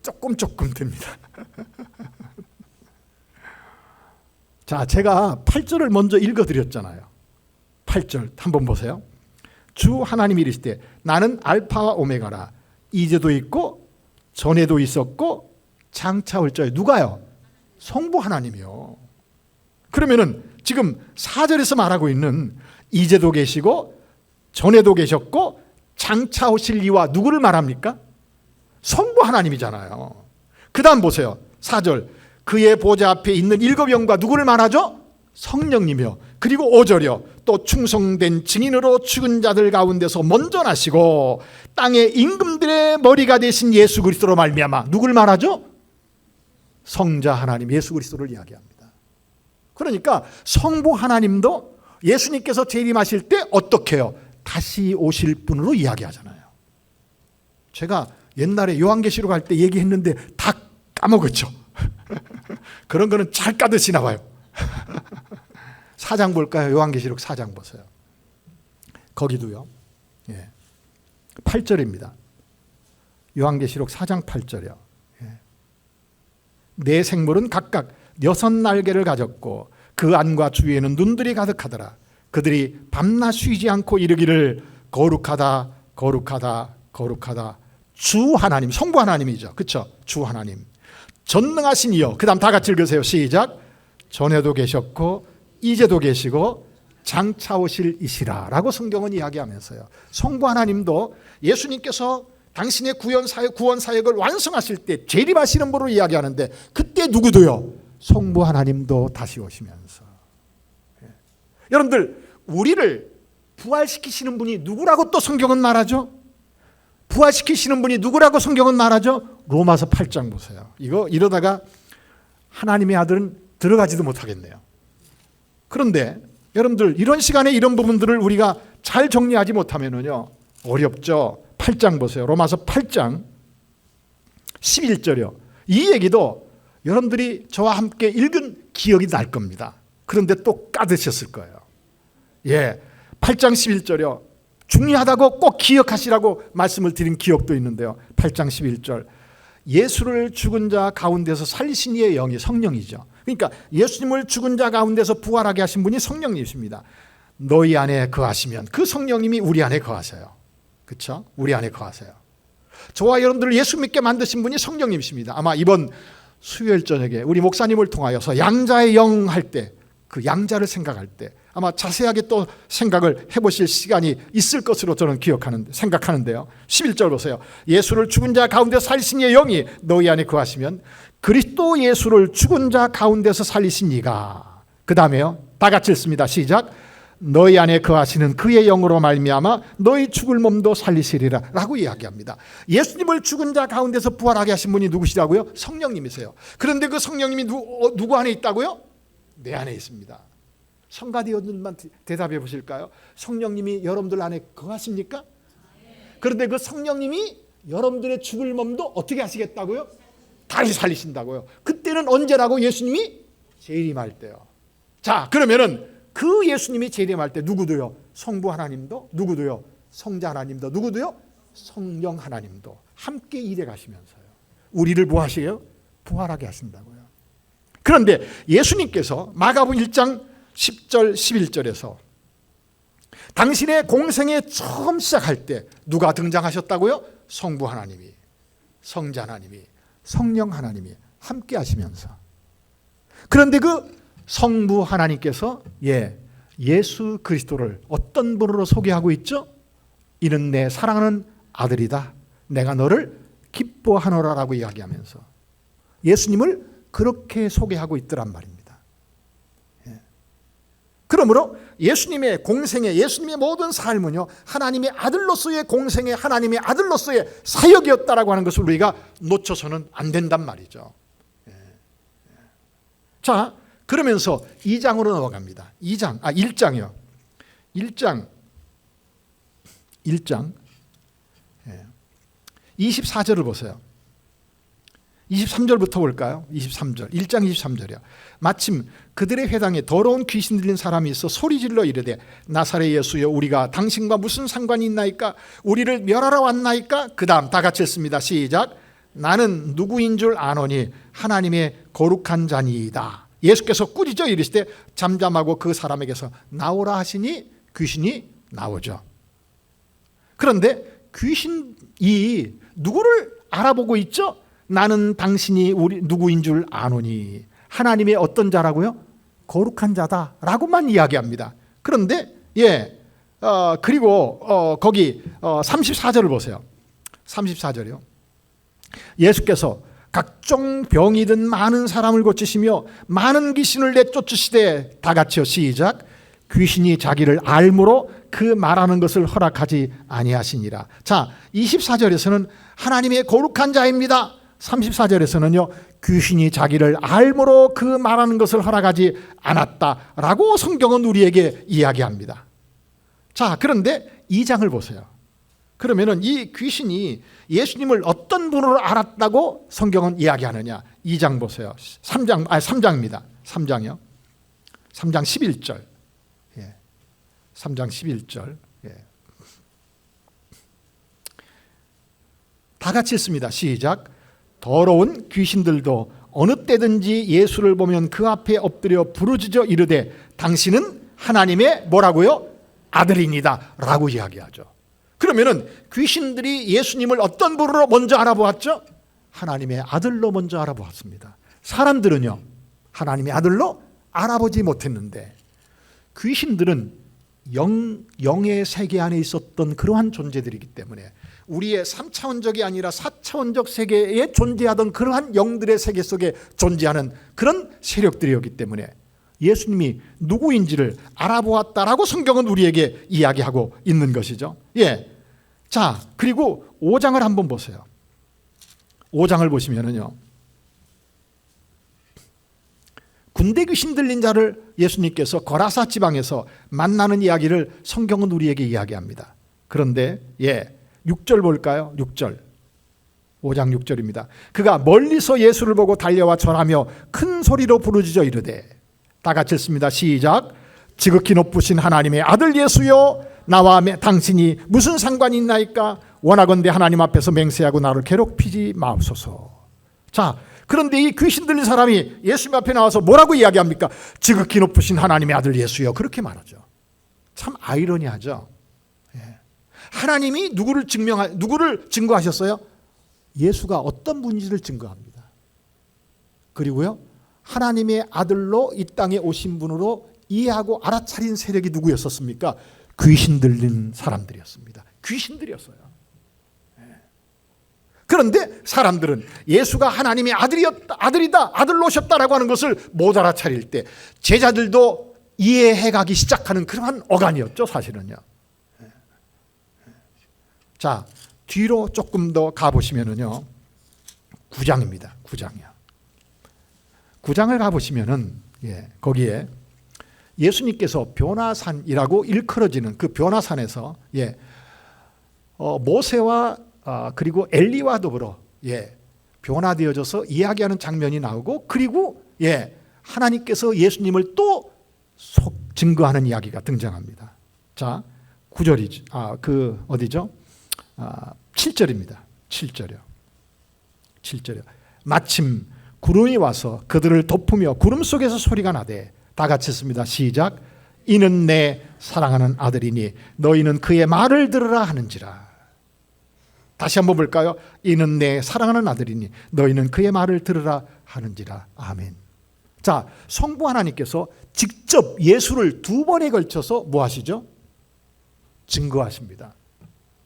조금 됩니다. 자, 제가 8절을 먼저 읽어드렸잖아요. 8절 한번 보세요. 주 하나님이 이르시되 나는 알파와 오메가라. 이제도 있고 전에도 있었고 장차 올 자요. 누가요? 성부 하나님이요. 그러면은 지금 4절에서 말하고 있는 이제도 계시고 전에도 계셨고 장차 오실 이와 누구를 말합니까? 성부 하나님이잖아요. 그 다음 보세요. 4절 그의 보좌 앞에 있는 7영과 누구를 말하죠? 성령님이요. 그리고 5절이요. 또 충성된 증인으로 죽은 자들 가운데서 먼저 나시고 땅의 임금들의 머리가 되신 예수 그리스도로 말미암아 누구를 말하죠? 성자 하나님 예수 그리스도를 이야기합니다. 그러니까 성부 하나님도 예수님께서 재림하실 때 어떻게 해요? 다시 오실 분으로 이야기하잖아요. 제가 옛날에 요한계시록 할 때 얘기했는데 다 까먹었죠. 그런 거는 잘 까드시나 봐요. 4장 볼까요? 요한계시록 4장 보세요. 거기도요. 8절입니다. 요한계시록 4장 8절이요. 네 생물은 각각 6날개를 가졌고 그 안과 주위에는 눈들이 가득하더라. 그들이 밤낮 쉬지 않고 이르기를 거룩하다 거룩하다 거룩하다 주 하나님, 성부 하나님이죠. 그렇죠? 주 하나님 전능하신 이여. 그 다음 다 같이 읽으세요. 시작. 전에도 계셨고 이제도 계시고 장차 오실 이시라 라고 성경은 이야기하면서요. 성부 하나님도 예수님께서 당신의 구원 사역을 완성하실 때 재림하시는 분으로 이야기하는데 그때 누구도요? 성부 하나님도 다시 오시면서. 여러분들 우리를 부활시키시는 분이 누구라고 또 성경은 말하죠? 부활시키시는 분이 누구라고 성경은 말하죠? 로마서 8장 보세요. 이러다가 하나님의 아들은 들어가지도 못하겠네요. 그런데 여러분들 이런 시간에 이런 부분들을 우리가 잘 정리하지 못하면은요 어렵죠. 8장 보세요. 로마서 8장 11절이요. 이 얘기도 여러분들이 저와 함께 읽은 기억이 날 겁니다. 그런데 또 까드셨을 거예요. 8장 11절이요. 중요하다고 꼭 기억하시라고 말씀을 드린 기억도 있는데요. 8장 11절. 예수를 죽은 자 가운데서 살리신 이의 영이 성령이죠. 그러니까 예수님을 죽은 자 가운데서 부활하게 하신 분이 성령님이십니다. 너희 안에 거하시면 그 성령님이 우리 안에 거하세요. 그렇죠? 우리 안에 거하세요. 저와 여러분들을 예수 믿게 만드신 분이 성령님이십니다. 아마 이번 수요일 저녁에 우리 목사님을 통하여서 양자의 영 할 때, 그 양자를 생각할 때 아마 자세하게 또 생각을 해보실 시간이 있을 것으로 저는 생각하는데요. 11절 보세요. 예수를 죽은 자 가운데 살리신 이의 영이 너희 안에 거하시면 그리스도 예수를 죽은 자 가운데서 살리신 이가, 그 다음에요, 다 같이 읽습니다. 시작. 너희 안에 거하시는 그의 영으로 말미암아 너희 죽을 몸도 살리시리라 라고 이야기합니다. 예수님을 죽은 자 가운데서 부활하게 하신 분이 누구시라고요? 성령님이세요. 그런데 그 성령님이 누구 안에 있다고요? 내 안에 있습니다. 성가대원들만 대답해 보실까요? 성령님이 여러분들 안에 거하십니까? 그런데 그 성령님이 여러분들의 죽을 몸도 어떻게 하시겠다고요? 다시 살리신다고요. 그때는 언제라고? 예수님이 재림할 때요. 자, 그러면은 그 예수님이 재림할 때 누구도요? 성부 하나님도, 누구도요? 성자 하나님도, 누구도요? 성령 하나님도 함께 일해 가시면서요, 우리를 뭐 하시게요? 부활하게 하신다고요. 그런데 예수님께서 마가복음 1장 10절 11절에서 당신의 공생에 처음 시작할 때 누가 등장하셨다고요? 성부 하나님이, 성자 하나님이, 성령 하나님이 함께 하시면서, 그런데 그 성부 하나님께서 예수 그리스도를 어떤 분으로 소개하고 있죠? 이는 내 사랑하는 아들이다, 내가 너를 기뻐하노라 라고 이야기하면서 예수님을 그렇게 소개하고 있더란 말입니다. 그러므로 예수님의 공생에, 예수님의 모든 삶은요, 하나님의 아들로서의 공생에, 하나님의 아들로서의 사역이었다라고 하는 것을 우리가 놓쳐서는 안 된단 말이죠. 자, 그러면서 2장으로 넘어갑니다. 1장이요. 1장 24절을 보세요. 23절부터 볼까요? 23절. 1장 23절이요. 마침 그들의 회당에 더러운 귀신 들린 사람이 있어 소리질러 이르되 나사렛 예수여, 우리가 당신과 무슨 상관이 있나이까? 우리를 멸하러 왔나이까? 그 다음 다 같이 읽습니다. 시작. 나는 누구인 줄 아노니 하나님의 거룩한 자니이다. 예수께서 꾸짖어 이르시되 잠잠하고 그 사람에게서 나오라 하시니 귀신이 나오죠. 그런데 귀신이 누구를 알아보고 있죠? 나는 당신이 우리 누구인 줄 아노니, 하나님의 어떤 자라고요? 거룩한 자다라고만 이야기합니다. 그런데 그리고 거기 34절을 보세요. 34절이요. 예수께서 각종 병이 든 많은 사람을 고치시며 많은 귀신을 내쫓으시되, 다 같이요. 시작. 귀신이 자기를 알므로 그 말하는 것을 허락하지 아니하시니라. 자, 24절에서는 하나님의 거룩한 자입니다. 34절에서는요, 귀신이 자기를 알므로 그 말하는 것을 허락하지 않았다라고 성경은 우리에게 이야기합니다. 자, 그런데 2장을 보세요. 그러면은 이 귀신이 예수님을 어떤 분으로 알았다고 성경은 이야기하느냐? 2장 보세요. 3장입니다. 3장이요. 3장 11절. 3장 11절. 다 같이 읽습니다. 시작. 더러운 귀신들도 어느 때든지 예수를 보면 그 앞에 엎드려 부르짖어 이르되 당신은 하나님의 뭐라고요? 아들입니다 라고 이야기하죠. 그러면은 귀신들이 예수님을 어떤 분으로 먼저 알아보았죠? 하나님의 아들로 먼저 알아보았습니다. 사람들은요, 하나님의 아들로 알아보지 못했는데 귀신들은 영의 세계 안에 있었던 그러한 존재들이기 때문에, 우리의 3차원적이 아니라 4차원적 세계에 존재하던 그러한 영들의 세계 속에 존재하는 그런 세력들이었기 때문에 예수님이 누구인지를 알아보았다라고 성경은 우리에게 이야기하고 있는 것이죠. 자, 그리고 5장을 한번 보세요. 5장을 보시면은요, 군대 귀신 들린 자를 예수님께서 거라사 지방에서 만나는 이야기를 성경은 우리에게 이야기합니다. 그런데 6절 볼까요? 6절. 5장 6절입니다. 그가 멀리서 예수를 보고 달려와 절하며 큰 소리로 부르짖어 이르되, 다 같이 읽습니다. 시작. 지극히 높으신 하나님의 아들 예수여, 나와 당신이 무슨 상관이 있나이까? 원하건대 하나님 앞에서 맹세하고 나를 괴롭히지 마옵소서. 자, 그런데 이 귀신 들린 사람이 예수님 앞에 나와서 뭐라고 이야기합니까? 지극히 높으신 하나님의 아들 예수여, 그렇게 말하죠. 참 아이러니하죠. 하나님이 누구를 증거하셨어요? 예수가 어떤 분인지를 증거합니다. 그리고요, 하나님의 아들로 이 땅에 오신 분으로 이해하고 알아차린 세력이 누구였었습니까? 귀신 들린 사람들이었습니다. 귀신들이었어요. 그런데 사람들은 예수가 하나님의 아들이다, 아들로 오셨다라고 하는 것을 못 알아차릴 때 제자들도 이해해가기 시작하는 그러한 어간이었죠, 사실은요. 자, 뒤로 조금 더 가보시면은요, 9장입니다. 9장이요. 9장을 가보시면은, 거기에 예수님께서 변화산이라고 일컬어지는 그 변화산에서, 모세와 그리고 엘리와 더불어 변화되어져서 이야기하는 장면이 나오고, 그리고 하나님께서 예수님을 또 증거하는 이야기가 등장합니다. 자, 9절이죠. 어디죠? 7절입니다. 7절이요. 7절이요. 마침 구름이 와서 그들을 덮으며 구름 속에서 소리가 나되, 다 같이 했습니다. 시작. 이는 내 사랑하는 아들이니 너희는 그의 말을 들으라 하는지라. 다시 한번 볼까요? 이는 내 사랑하는 아들이니 너희는 그의 말을 들으라 하는지라. 아멘. 자, 성부 하나님께서 직접 예수를 두 번에 걸쳐서 뭐 하시죠? 증거하십니다.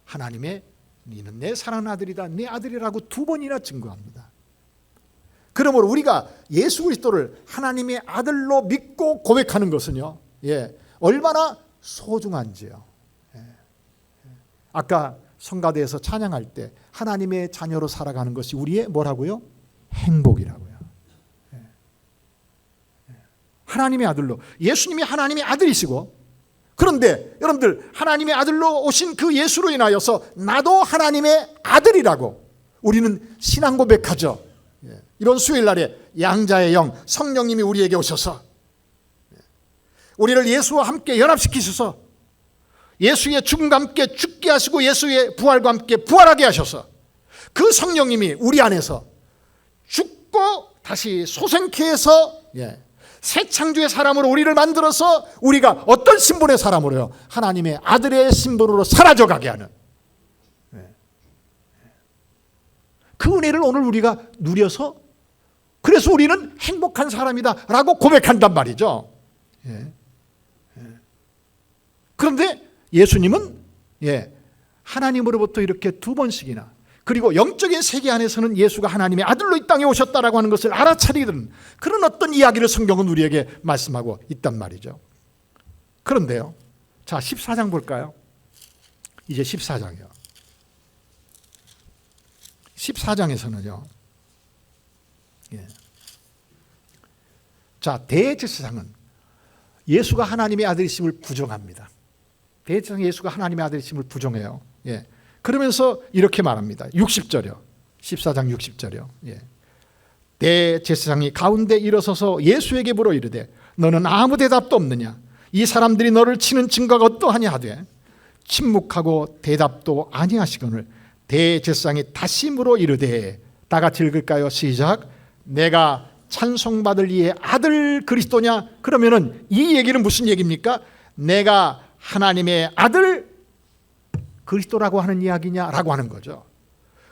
하나님의 너는 내 사랑하는 아들이다, 내 아들이라고 두 번이나 증거합니다. 그러므로 우리가 예수 그리스도를 하나님의 아들로 믿고 고백하는 것은요, 얼마나 소중한지요. 아까 성가대에서 찬양할 때 하나님의 자녀로 살아가는 것이 우리의 뭐라고요? 행복이라고요. 하나님의 아들로, 예수님이 하나님의 아들이시고, 그런데 여러분들 하나님의 아들로 오신 그 예수로 인하여서 나도 하나님의 아들이라고 우리는 신앙 고백하죠. 이번 수요일 날에 양자의 영 성령님이 우리에게 오셔서 우리를 예수와 함께 연합시키셔서 예수의 죽음과 함께 죽게 하시고 예수의 부활과 함께 부활하게 하셔서 그 성령님이 우리 안에서 죽고 다시 소생케 해서 새 창조의 사람으로 우리를 만들어서 우리가 어떤 신분의 사람으로요? 하나님의 아들의 신분으로 사라져가게 하는 그 은혜를 오늘 우리가 누려서, 그래서 우리는 행복한 사람이다 라고 고백한단 말이죠. 그런데 예수님은 하나님으로부터 이렇게 두 번씩이나, 그리고 영적인 세계 안에서는 예수가 하나님의 아들로 이 땅에 오셨다라고 하는 것을 알아차리는 그런 어떤 이야기를 성경은 우리에게 말씀하고 있단 말이죠. 그런데요, 자 14장 볼까요? 이제 14장이요. 14장에서는요, 자 대제사장은 예수가 하나님의 아들이심을 부정합니다. 대제사장 예수가 하나님의 아들이심을 부정해요. 그러면서 이렇게 말합니다. 60절이요. 14장 60절이요. 대제사장이 가운데 일어서서 예수에게 물어 이르되 너는 아무 대답도 없느냐? 이 사람들이 너를 치는 증거가 어떠하냐 하되 침묵하고 대답도 아니하시거늘 대제사장이 다시 물어 이르되, 다 같이 읽을까요? 시작. 내가 찬송받을 이의 아들 그리스도냐? 그러면은 이 얘기는 무슨 얘기입니까? 내가 하나님의 아들 그리스도라고 하는 이야기냐라고 하는 거죠.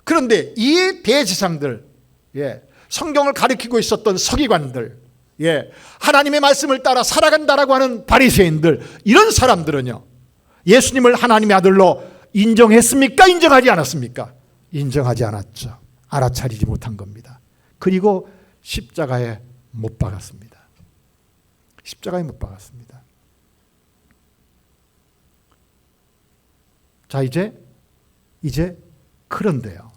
그런데 이 대제사장들, 성경을 가리키고 있었던 서기관들, 하나님의 말씀을 따라 살아간다라고 하는 바리새인들, 이런 사람들은요, 예수님을 하나님의 아들로 인정했습니까? 인정하지 않았습니까? 인정하지 않았죠. 알아차리지 못한 겁니다. 그리고 십자가에 못 박았습니다. 십자가에 못 박았습니다. 자, 이제 그런데요.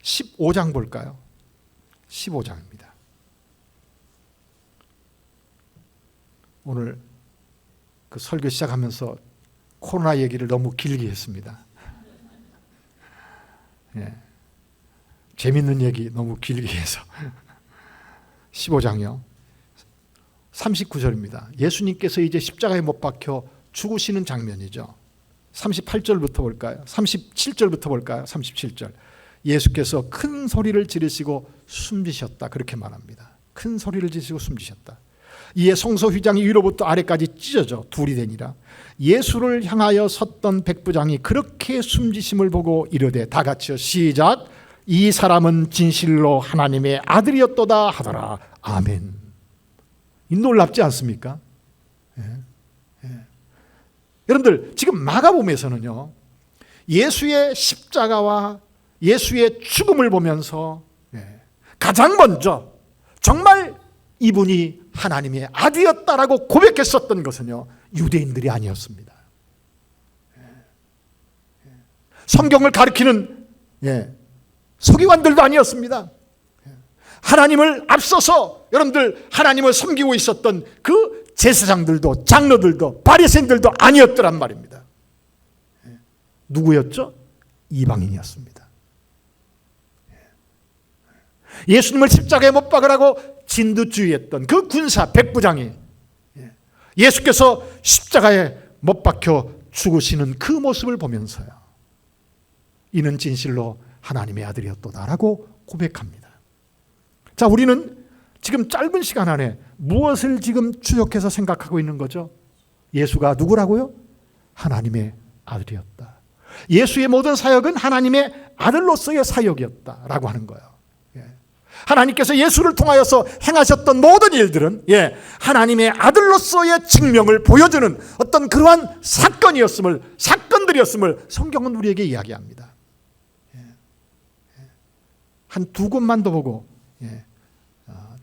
15장 볼까요? 15장입니다. 오늘 그 설교 시작하면서 코로나 얘기를 너무 길게 했습니다. 재밌는 얘기 너무 길게 해서 15장이요. 39절입니다. 예수님께서 이제 십자가에 못 박혀 죽으시는 장면이죠. 38절부터 볼까요? 37절부터 볼까요? 37절. 예수께서 큰 소리를 지르시고 숨지셨다, 그렇게 말합니다. 큰 소리를 지르시고 숨지셨다. 이에 성소 휘장이 위로부터 아래까지 찢어져 둘이 되니라. 예수를 향하여 섰던 백부장이 그렇게 숨지심을 보고 이르되, 다 같이요. 시작. 이 사람은 진실로 하나님의 아들이었도다 하더라. 아멘. 이 놀랍지 않습니까? 여러분들 지금 마가복음에서는요, 예수의 십자가와 예수의 죽음을 보면서 가장 먼저 정말 이분이 하나님의 아들이었다라고 고백했었던 것은요, 유대인들이 아니었습니다. 성경을 가리키는 서기관들도 아니었습니다. 하나님을 앞서서 여러분들 하나님을 섬기고 있었던 그 제사장들도 장로들도 바리새인들도 아니었더란 말입니다. 누구였죠? 이방인이었습니다. 예수님을 십자가에 못 박으라고 진두지휘했던 그 군사 백부장이 예수께서 십자가에 못 박혀 죽으시는 그 모습을 보면서요, 이는 진실로 하나님의 아들이었도다라고 고백합니다. 자, 우리는 지금 짧은 시간 안에 무엇을 지금 추적해서 생각하고 있는 거죠? 예수가 누구라고요? 하나님의 아들이었다. 예수의 모든 사역은 하나님의 아들로서의 사역이었다라고 하는 거예요. 하나님께서 예수를 통하여서 행하셨던 모든 일들은 하나님의 아들로서의 증명을 보여주는 어떤 그러한 사건들이었음을 성경은 우리에게 이야기합니다. 한 두 곳만 더 보고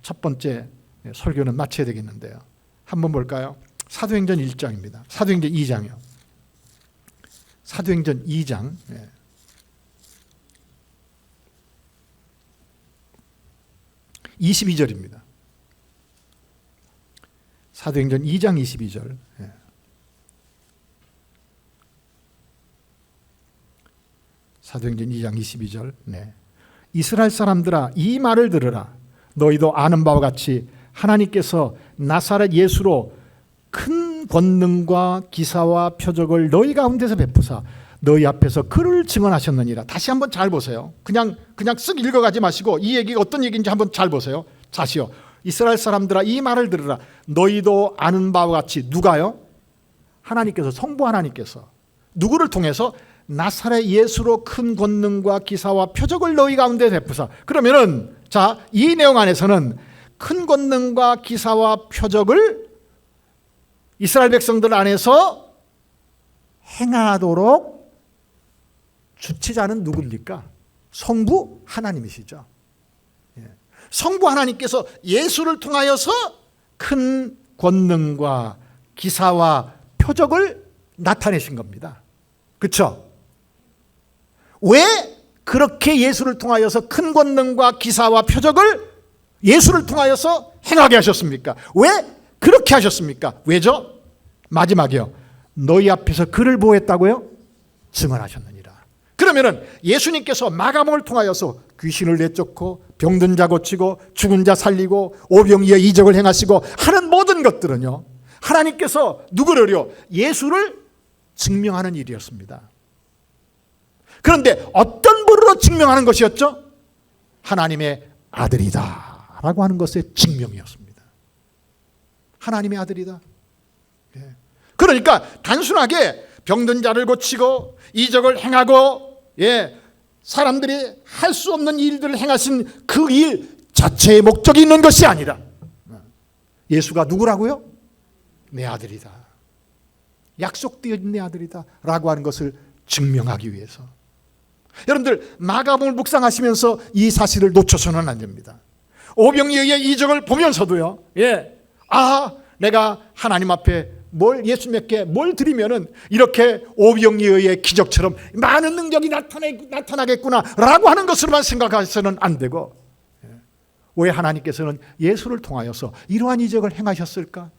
첫 번째 설교는 마쳐야 되겠는데요. 한번 볼까요? 사도행전 1장입니다. 사도행전 2장이요. 사도행전 2장 22절입니다. 사도행전 2장 22절. 사도행전 2장 22절. 이스라엘 사람들아, 이 말을 들으라. 너희도 아는 바와 같이 하나님께서 나사렛 예수로 큰 권능과 기사와 표적을 너희 가운데서 베푸사 너희 앞에서 그를 증언하셨느니라. 다시 한번 잘 보세요. 그냥 쓱 읽어가지 마시고 이 얘기가 어떤 얘기인지 한번 잘 보세요. 다시요. 이스라엘 사람들아, 이 말을 들으라. 너희도 아는 바와 같이. 누가요? 하나님께서, 성부 하나님께서 누구를 통해서? 나사렛 예수로 큰 권능과 기사와 표적을 너희 가운데 베푸사. 그러면은 자, 이 내용 안에서는 큰 권능과 기사와 표적을 이스라엘 백성들 안에서 행하도록 주체자는 누굽니까? 성부 하나님이시죠. 성부 하나님께서 예수를 통하여서 큰 권능과 기사와 표적을 나타내신 겁니다. 그렇죠? 왜 그렇게 예수를 통하여서 큰 권능과 기사와 표적을 예수를 통하여서 행하게 하셨습니까? 왜 그렇게 하셨습니까? 왜죠? 마지막이요. 너희 앞에서 그를 보호했다고요? 증언하셨느니라. 그러면은 예수님께서 마가복음을 통하여서 귀신을 내쫓고 병든 자 고치고 죽은 자 살리고 오병이의 이적을 행하시고 하는 모든 것들은요, 하나님께서 누구를요? 예수를 증명하는 일이었습니다. 그런데 어떤 분으로 증명하는 것이었죠? 하나님의 아들이다 라고 하는 것의 증명이었습니다. 하나님의 아들이다. 그러니까 단순하게 병든 자를 고치고 이적을 행하고 사람들이 할 수 없는 일들을 행하신 그 일 자체의 목적이 있는 것이 아니라 예수가 누구라고요? 내 아들이다. 약속되어진 내 아들이다 라고 하는 것을 증명하기 위해서. 여러분들 마가복음을 묵상하시면서 이 사실을 놓쳐서는 안 됩니다. 오병이어의 이적을 보면서도요, 내가 하나님 앞에 예수님께 뭘 드리면은 이렇게 오병이어의 기적처럼 많은 능력이 나타나겠구나 라고 하는 것으로만 생각해서는 안 되고, 왜 하나님께서는 예수를 통하여서 이러한 이적을 행하셨을까?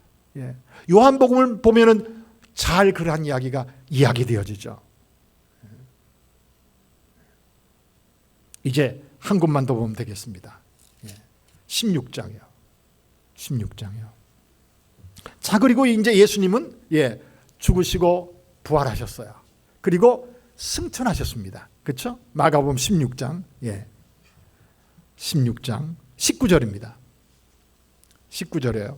요한복음을 보면은 잘 그러한 이야기가 이야기되어지죠. 이제 한 곳만 더 보면 되겠습니다. 16장이요. 16장이요. 자, 그리고 이제 예수님은 죽으시고 부활하셨어요. 그리고 승천하셨습니다. 그렇죠? 마가복음 16장. 16장 19절입니다. 19절이에요.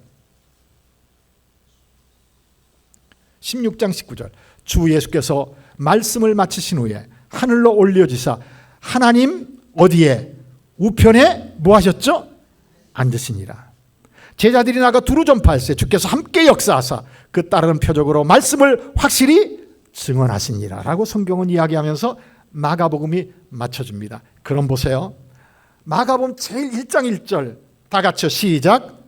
16장 19절. 주 예수께서 말씀을 마치신 후에 하늘로 올려지사 하나님 어디에? 우편에 뭐 하셨죠? 앉으시니라. 제자들이 나가 두루 전파할세 주께서 함께 역사하사 그 따르는 표적으로 말씀을 확실히 증언하시니라 라고 성경은 이야기하면서 마가복음이 맞춰줍니다. 그럼 보세요. 마가복음 제일 1장 1절 다 같이 시작.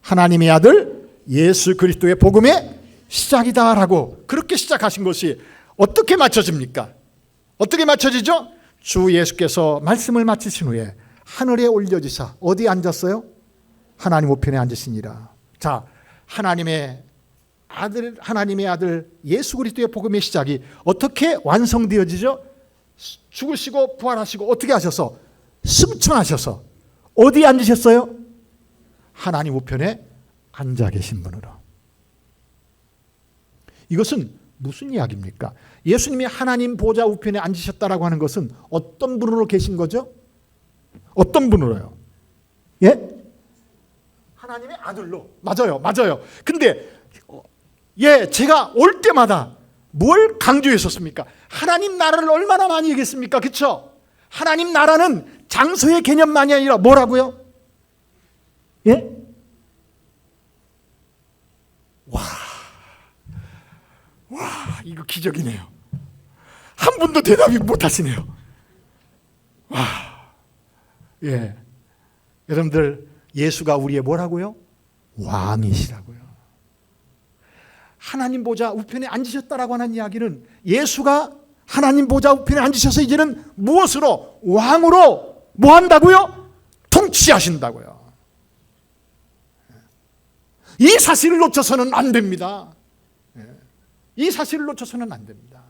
하나님의 아들 예수 그리스도의 복음의 시작이다 라고 그렇게 시작하신 것이 어떻게 맞춰집니까? 어떻게 맞춰지죠? 주 예수께서 말씀을 마치신 후에 하늘에 올려지사 어디에 앉았어요? 하나님 우편에 앉으시니라. 자, 하나님의 아들 예수 그리스도의 복음의 시작이 어떻게 완성되어지죠? 죽으시고 부활하시고 어떻게 하셔서? 승천하셔서 어디에 앉으셨어요? 하나님 우편에 앉아 계신 분으로. 이것은 무슨 이야기입니까? 예수님이 하나님 보좌 우편에 앉으셨다라고 하는 것은 어떤 분으로 계신 거죠? 어떤 분으로요? 예? 하나님의 아들로. 맞아요. 근데 제가 올 때마다 뭘 강조했었습니까? 하나님 나라를 얼마나 많이 얘기했습니까? 그렇죠? 하나님 나라는 장소의 개념만이 아니라 뭐라고요? 예? 와, 이거 기적이네요. 한 분도 대답이 못 하시네요. 와, 예. 여러분들, 예수가 우리의 뭐라고요? 왕이시라고요. 하나님 보좌 우편에 앉으셨다라고 하는 이야기는 예수가 하나님 보좌 우편에 앉으셔서 이제는 무엇으로? 왕으로 뭐 한다고요? 통치하신다고요. 이 사실을 놓쳐서는 안 됩니다. 이 사실을 놓쳐서는 안 됩니다.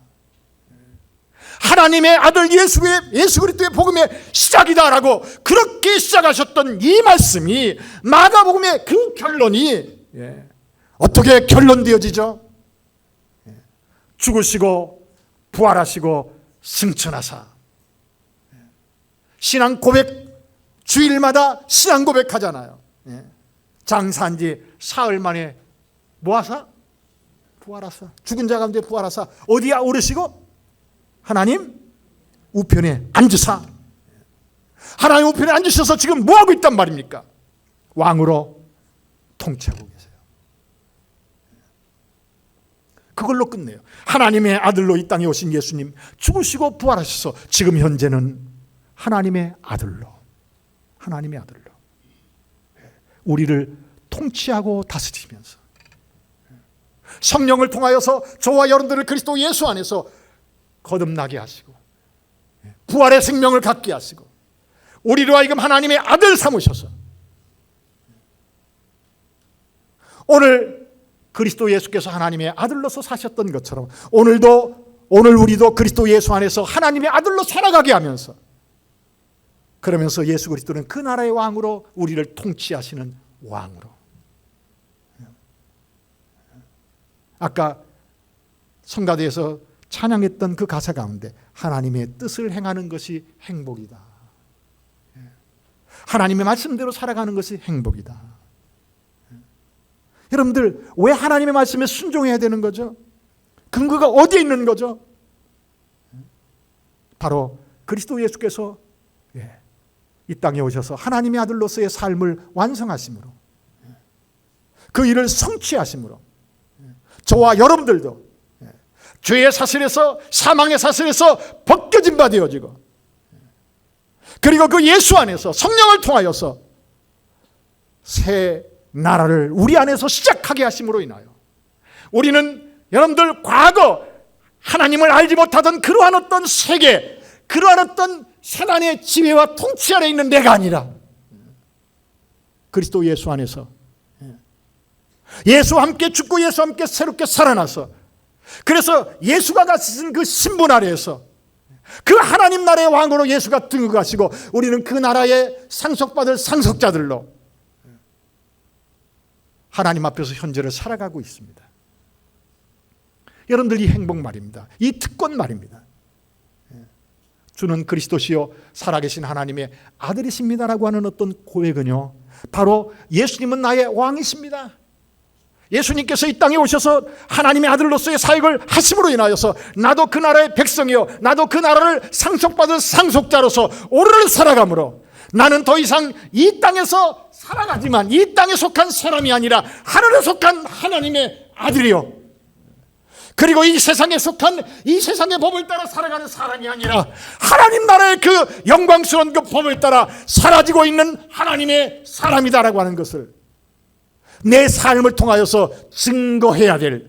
하나님의 아들 예수 그리스도의 복음의 시작이다라고 그렇게 시작하셨던 이 말씀이 마가복음의 그 결론이 어떻게 결론되어지죠? 죽으시고 부활하시고 승천하사. 신앙 고백 주일마다 신앙 고백하잖아요. 장사한 지 사흘 만에 뭐하사? 부활하사. 죽은 자 가운데 부활하사. 어디야 오르시고? 하나님 우편에 앉으사. 하나님 우편에 앉으셔서 지금 뭐하고 있단 말입니까? 왕으로 통치하고 계세요. 그걸로 끝내요. 하나님의 아들로 이 땅에 오신 예수님 죽으시고 부활하셔서 지금 현재는 하나님의 아들로 우리를 통치하고 다스리면서 성령을 통하여서 저와 여러분들을 그리스도 예수 안에서 거듭나게 하시고 부활의 생명을 갖게 하시고 우리로 하여금 하나님의 아들 삼으셔서 오늘 그리스도 예수께서 하나님의 아들로서 사셨던 것처럼 오늘 우리도 그리스도 예수 안에서 하나님의 아들로 살아가게 하면서 그러면서 예수 그리스도는 그 나라의 왕으로 우리를 통치하시는 왕으로. 아까 성가대에서 찬양했던 그 가사 가운데 하나님의 뜻을 행하는 것이 행복이다. 하나님의 말씀대로 살아가는 것이 행복이다. 여러분들 왜 하나님의 말씀에 순종해야 되는 거죠? 근거가 어디에 있는 거죠? 바로 그리스도 예수께서 이 땅에 오셔서 하나님의 아들로서의 삶을 완성하심으로 그 일을 성취하심으로 저와 여러분들도 죄의 사슬에서 사망의 사슬에서 벗겨진 바 되어지고 그리고 그 예수 안에서 성령을 통하여서 새 나라를 우리 안에서 시작하게 하심으로 인하여 우리는 여러분들 과거 하나님을 알지 못하던 그러한 어떤 세계, 그러한 어떤 사단의 지배와 통치 아래 있는 내가 아니라 그리스도 예수 안에서 예수와 함께 죽고 예수와 함께 새롭게 살아나서 그래서 예수가 가지신 그 신분 아래에서 그 하나님 나라의 왕으로 예수가 등극하시고 우리는 그 나라의 상속받을 상속자들로 하나님 앞에서 현재를 살아가고 있습니다. 여러분들 이 행복 말입니다. 이 특권 말입니다. 주는 그리스도시요 살아계신 하나님의 아들이십니다라고 하는 어떤 고백은요 바로 예수님은 나의 왕이십니다. 예수님께서 이 땅에 오셔서 하나님의 아들로서의 사역을 하심으로 인하여서 나도 그 나라의 백성이요 나도 그 나라를 상속받은 상속자로서 오늘을 살아가므로 나는 더 이상 이 땅에서 살아가지만 이 땅에 속한 사람이 아니라 하늘에 속한 하나님의 아들이요, 그리고 이 세상에 속한 이 세상의 법을 따라 살아가는 사람이 아니라 하나님 나라의 그 영광스러운 그 법을 따라 사라지고 있는 하나님의 사람이다라고 하는 것을 내 삶을 통하여서 증거해야 될,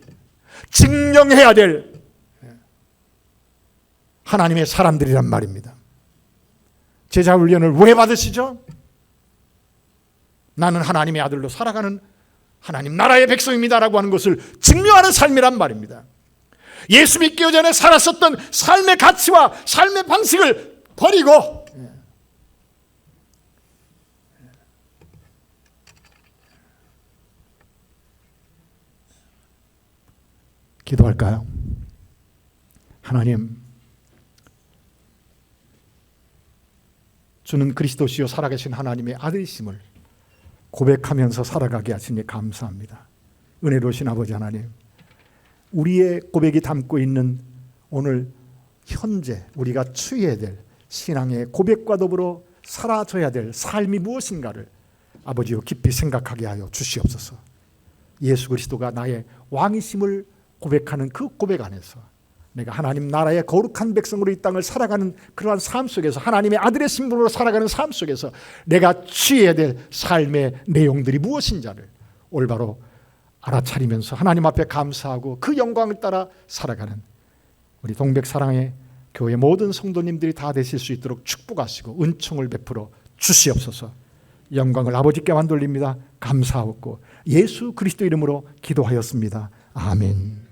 증명해야 될 하나님의 사람들이란 말입니다. 제자 훈련을 왜 받으시죠? 나는 하나님의 아들로 살아가는 하나님 나라의 백성입니다라고 하는 것을 증명하는 삶이란 말입니다. 예수 믿기 전에 살았었던 삶의 가치와 삶의 방식을 버리고 기도할까요? 하나님, 주는 그리스도시요 살아계신 하나님의 아들이심을 고백하면서 살아가게 하시니 감사합니다. 은혜로우신 아버지 하나님, 우리의 고백이 담고 있는 오늘 현재 우리가 취해야 될 신앙의 고백과 더불어 살아져야 될 삶이 무엇인가를 아버지여 깊이 생각하게 하여 주시옵소서. 예수 그리스도가 나의 왕이심을 고백하는 그 고백 안에서 내가 하나님 나라의 거룩한 백성으로 이 땅을 살아가는 그러한 삶 속에서 하나님의 아들의 신분으로 살아가는 삶 속에서 내가 취해야 될 삶의 내용들이 무엇인지를 올바로 알아차리면서 하나님 앞에 감사하고 그 영광을 따라 살아가는 우리 동백사랑의 교회 모든 성도님들이 다 되실 수 있도록 축복하시고 은총을 베풀어 주시옵소서. 영광을 아버지께만 돌립니다. 감사하고 예수 그리스도 이름으로 기도하였습니다. 아멘.